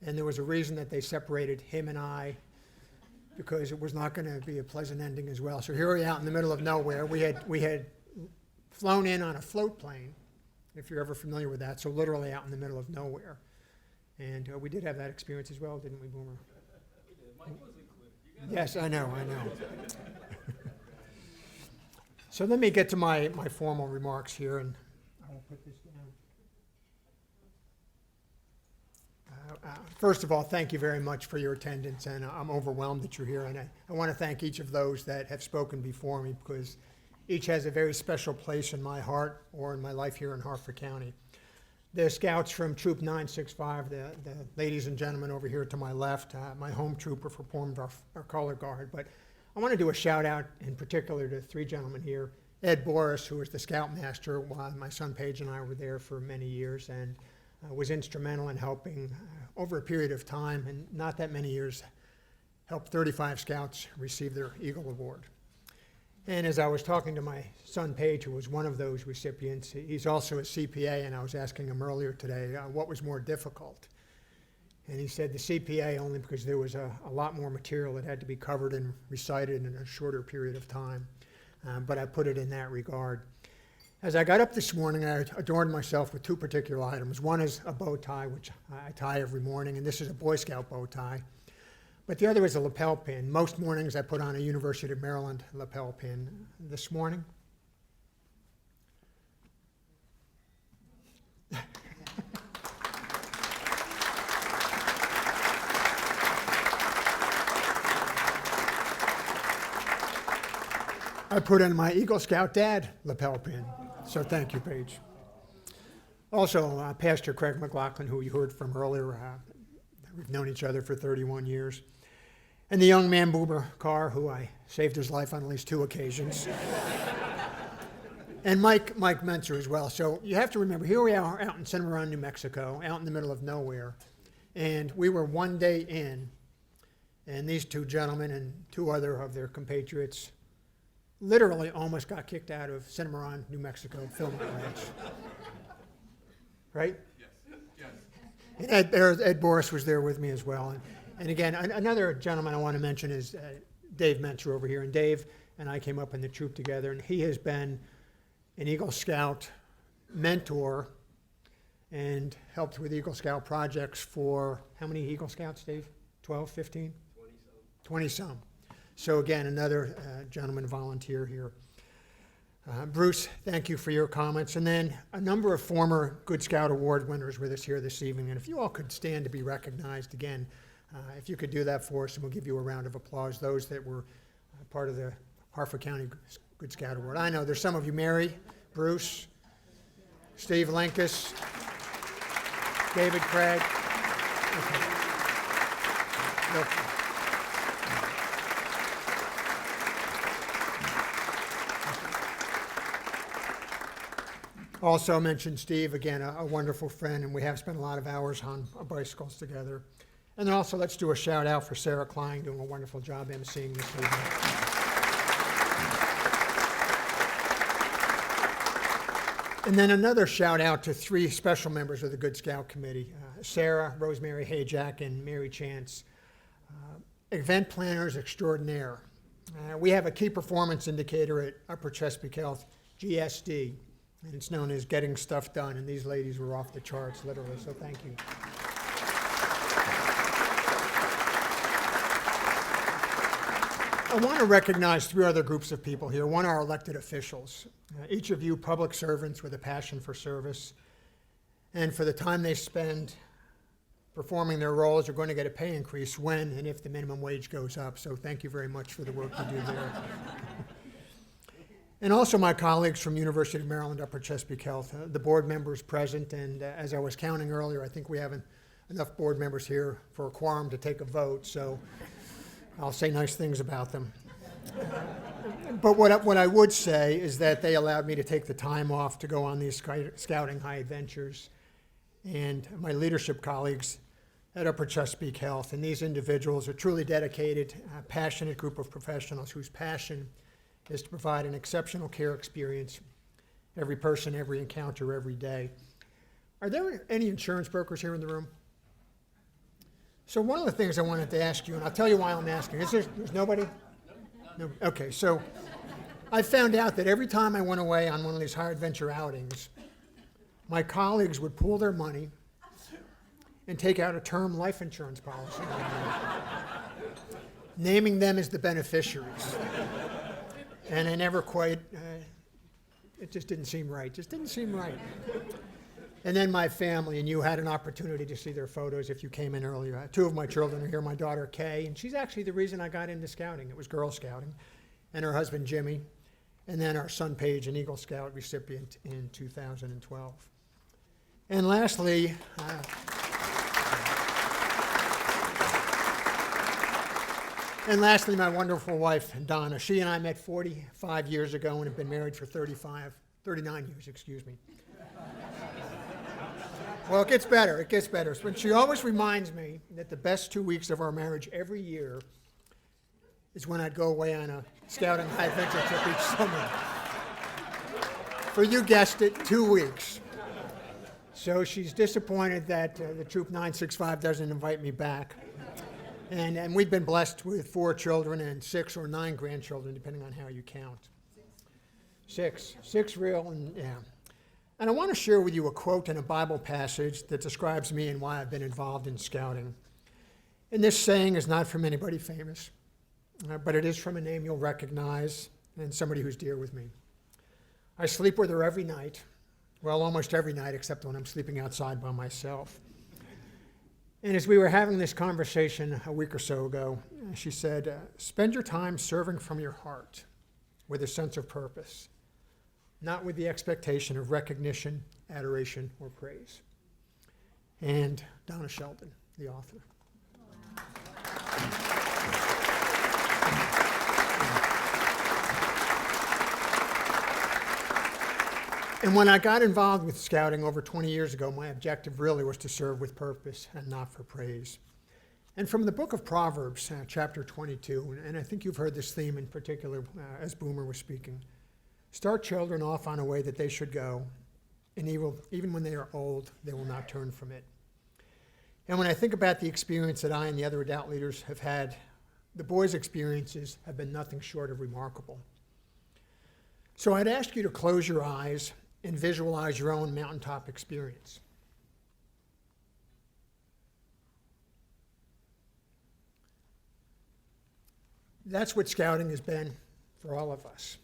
and there was a reason that they separated him and I, because it was not going to be a pleasant ending as well. So here we are out in the middle of nowhere. We had flown in on a float plane, if you're ever familiar with that, so literally out in the middle of nowhere. And we did have that experience as well, didn't we, Boomer? Yes, I know. So let me get to my formal remarks here, and I will put this down. First of all, thank you very much for your attendance, and I'm overwhelmed that you're here. And I want to thank each of those that have spoken before me, because each has a very special place in my heart or in my life here in Harford County. The scouts from Troop 965, the ladies and gentlemen over here to my left, my home trooper performed our color guard. But I want to do a shout out in particular to three gentlemen here. Ed Boris, who was the scoutmaster while my son Paige and I were there for many years, and was instrumental in helping over a period of time, and not that many years, helped 35 scouts receive their Eagle Award. And as I was talking to my son Paige, who was one of those recipients, he's also a CPA, and I was asking him earlier today what was more difficult. And he said the CPA, only because there was a lot more material that had to be covered and recited in a shorter period of time. But I put it in that regard. As I got up this morning, I adorned myself with two particular items. One is a bow tie, which I tie every morning, and this is a Boy Scout bow tie. But the other is a lapel pin. Most mornings I put on a University of Maryland lapel pin. This morning, I put in my Eagle Scout Dad lapel pin. So thank you, Paige. Also, Pastor Craig McLaughlin, who you heard from earlier, we've known each other for 31 years. And the young man, Boomer Carr, who I saved his life on at least 2 occasions. And Mike Mentzer as well. So you have to remember, here we are out in Cimarron, New Mexico, out in the middle of nowhere. And we were one day in, and these two gentlemen and 2 other of their compatriots literally almost got kicked out of Cimarron, New Mexico filming ranch. Right? Yes. And Ed Boris was there with me as well. And again, another gentleman I want to mention is Dave Mentzer over here. And Dave and I came up in the troop together, and he has been an Eagle Scout mentor and helped with Eagle Scout projects for how many Eagle Scouts, Dave? 12, 15? 20-some. So again, another gentleman volunteer here. Bruce, thank you for your comments. And then a number of former Good Scout Award winners with us here this evening. And if you all could stand to be recognized again, if you could do that for us, and we'll give you a round of applause, those that were part of the Harford County Good Scout Award. I know there's some of you, Mary, Bruce, Steve Lenkus, David Craig. Okay. Also mentioned Steve, again, a wonderful friend, and we have spent a lot of hours on bicycles together. And then also let's do a shout out for Sarah Klein, doing a wonderful job emceeing this evening. And then another shout out to 3 special members of the Good Scout Committee, Sarah, Rosemary Hayjack, and Mary Chance, event planners extraordinaire. We have a key performance indicator at Upper Chesapeake Health, GSD, and it's known as getting stuff done, and these ladies were off the charts, literally, so thank you. I want to recognize 3 other groups of people here. One, our elected officials. Each of you public servants with a passion for service, and for the time they spend performing their roles are going to get a pay increase when and if the minimum wage goes up. So thank you very much for the work you do there. And also my colleagues from University of Maryland, Upper Chesapeake Health, the board members present, and as I was counting earlier, I think we have enough board members here for a quorum to take a vote, so I'll say nice things about them. But what I would say is that they allowed me to take the time off to go on these scouting high adventures, and my leadership colleagues at Upper Chesapeake Health, and these individuals are truly dedicated, passionate group of professionals whose passion is to provide an exceptional care experience, every person, every encounter, every day. Are there any insurance brokers here in the room? So one of the things I wanted to ask you, and I'll tell you why I'm asking, there's nobody? No. Okay, so I found out that every time I went away on one of these high adventure outings, my colleagues would pool their money and take out a term life insurance policy, naming them as the beneficiaries. And I never quite, it just didn't seem right, And then my family, and you had an opportunity to see their photos if you came in earlier. Two of my children are here, my daughter Kay, and she's actually the reason I got into scouting. It was Girl Scouting, and her husband Jimmy, and then our son Paige, an Eagle Scout recipient in 2012. And lastly, my wonderful wife, Donna. She and I met 45 years ago and have been married for 39 years, excuse me. Well, it gets better. But she always reminds me that the best 2 weeks of our marriage every year is when I'd go away on a scouting high adventure trip each summer. For you guessed it, 2 weeks. So she's disappointed that the Troop 965 doesn't invite me back. And we've been blessed with 4 children and 6 or 9 grandchildren, depending on how you count. Six real, and yeah. And I want to share with you a quote in a Bible passage that describes me and why I've been involved in scouting. And this saying is not from anybody famous, but it is from a name you'll recognize and somebody who's dear with me. I sleep with her every night, well, almost every night, except when I'm sleeping outside by myself. And as we were having this conversation a week or so ago, she said, spend your time serving from your heart with a sense of purpose, not with the expectation of recognition, adoration, or praise. And Donna Sheldon, the author. And when I got involved with scouting over 20 years ago, my objective really was to serve with purpose and not for praise. And from the book of Proverbs, chapter 22, and I think you've heard this theme in particular as Boomer was speaking, start children off on a way that they should go, and even when they are old, they will not turn from it. And when I think about the experience that I and the other adult leaders have had, the boys' experiences have been nothing short of remarkable. So I'd ask you to close your eyes and visualize your own mountaintop experience. That's what scouting has been for all of us.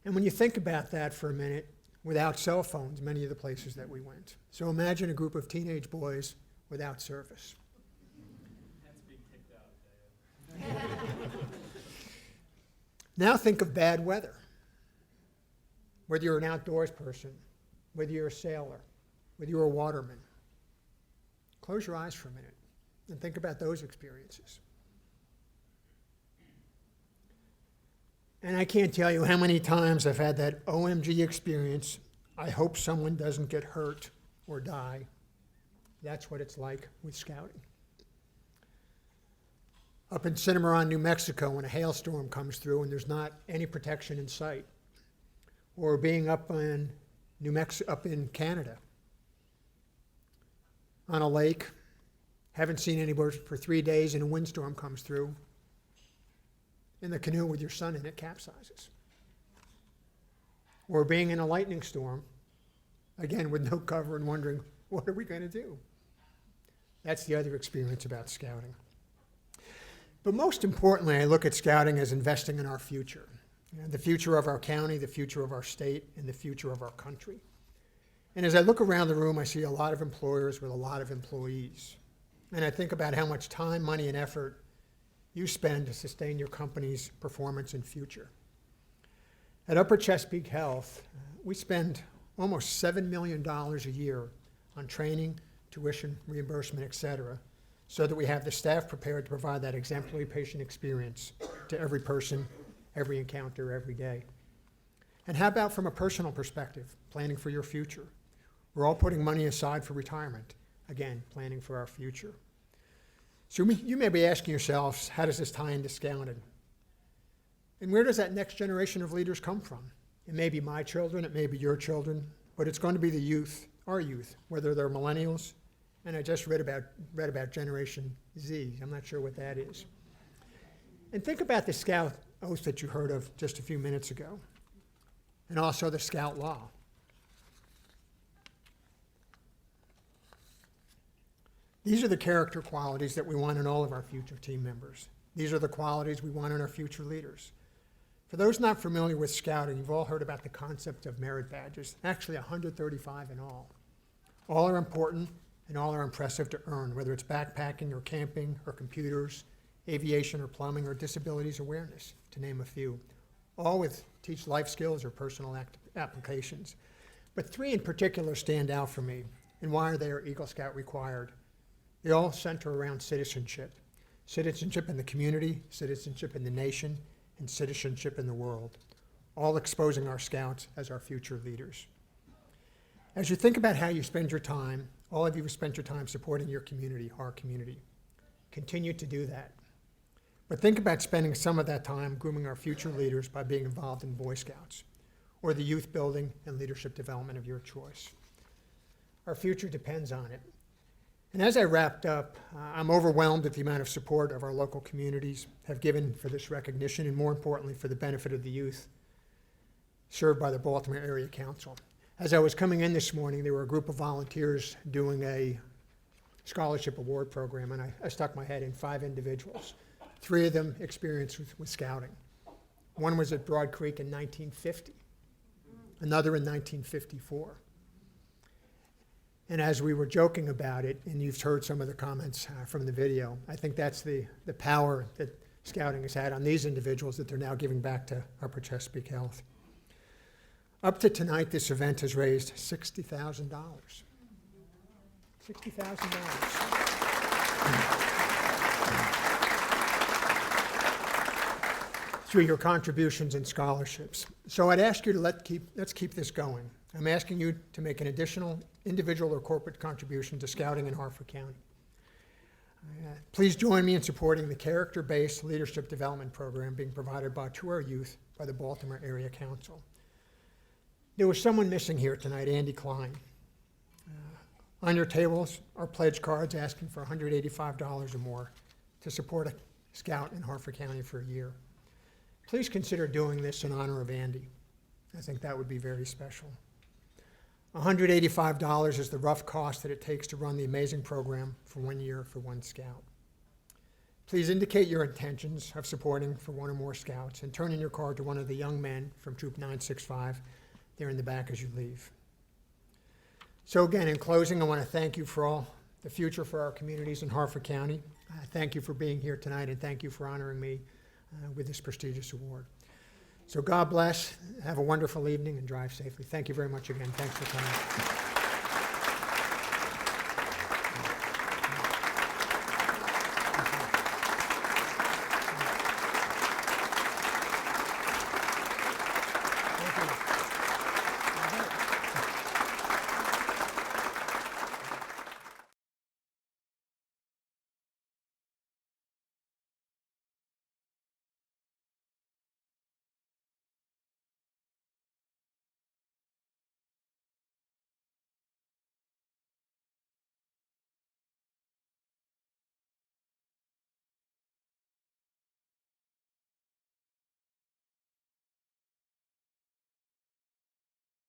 And when you think about that for a minute, without cell phones, many of the places that we went. So imagine a group of teenage boys without service. That's being kicked out. Now think of bad weather. Whether you're an outdoors person, whether you're a sailor, whether you're a waterman. Close your eyes for a minute and think about those experiences. And I can't tell you how many times I've had that OMG experience. I hope someone doesn't get hurt or die. That's what it's like with scouting. Up in Cimarron, New Mexico, when a hailstorm comes through and there's not any protection in sight. Or being up in up in Canada on a lake, haven't seen anybody for 3 days and a windstorm comes through, and the canoe with your son in it capsizes. Or being in a lightning storm, again with no cover and wondering, what are we going to do? That's the other experience about scouting. But most importantly, I look at scouting as investing in our future. The future of our county, the future of our state, and the future of our country. And as I look around the room, I see a lot of employers with a lot of employees. And I think about how much time, money, and effort you spend to sustain your company's performance and future. At Upper Chesapeake Health, we spend almost $7 million a year on training, tuition, reimbursement, et cetera, so that we have the staff prepared to provide that exemplary patient experience to every person, every encounter, every day. And how about from a personal perspective, planning for your future? We're all putting money aside for retirement. Again, planning for our future. So you may be asking yourselves, how does this tie into scouting? And where does that next generation of leaders come from? It may be my children, it may be your children, but it's going to be the youth, our youth, whether they're millennials, and I just read about Generation Z. I'm not sure what that is. And think about the Scout oath that you heard of just a few minutes ago, and also the Scout Law. These are the character qualities that we want in all of our future team members. These are the qualities we want in our future leaders. For those not familiar with Scouting, you've all heard about the concept of merit badges, actually 135 in all. All are important and all are impressive to earn, whether it's backpacking or camping or computers, aviation or plumbing or disabilities awareness, to name a few. All with teach life skills or personal applications. But three in particular stand out for me, and why they are Eagle Scout required. They all center around citizenship. Citizenship in the community, citizenship in the nation, and citizenship in the world, all exposing our Scouts as our future leaders. As you think about how you spend your time, all of you have spent your time supporting your community, our community. Continue to do that. But think about spending some of that time grooming our future leaders by being involved in Boy Scouts or the youth building and leadership development of your choice. Our future depends on it. And as I wrapped up, I'm overwhelmed at the amount of support of our local communities have given for this recognition, and more importantly, for the benefit of the youth served by the Baltimore Area Council. As I was coming in this morning, there were a group of volunteers doing a scholarship award program, and I stuck my head in 5 individuals. 3 of them experienced with Scouting. One was at Broad Creek in 1950, another in 1954. And as we were joking about it, and you've heard some of the comments from the video, I think that's the power that Scouting has had on these individuals that they're now giving back to Upper Chesapeake Health. Up to tonight, this event has raised $60,000. $60,000. Through your contributions and scholarships. So I'd ask you to let's keep this going. I'm asking you to make an additional individual or corporate contribution to Scouting in Harford County. Please join me in supporting the character-based leadership development program being provided to our youth by the Baltimore Area Council. There was someone missing here tonight, Andy Klein. On your tables are pledge cards asking for $185 or more to support a Scout in Harford County for a year. Please consider doing this in honor of Andy. I think that would be very special. $185 is the rough cost that it takes to run the amazing program for 1 year for 1 Scout. Please indicate your intentions of supporting for 1 or more Scouts and turn in your card to one of the young men from Troop 965 there in the back as you leave. So again, in closing, I want to thank you for all the future for our communities in Harford County. Thank you for being here tonight, and thank you for honoring me with this prestigious award. So God bless, have a wonderful evening, and drive safely. Thank you very much again. Thanks for coming.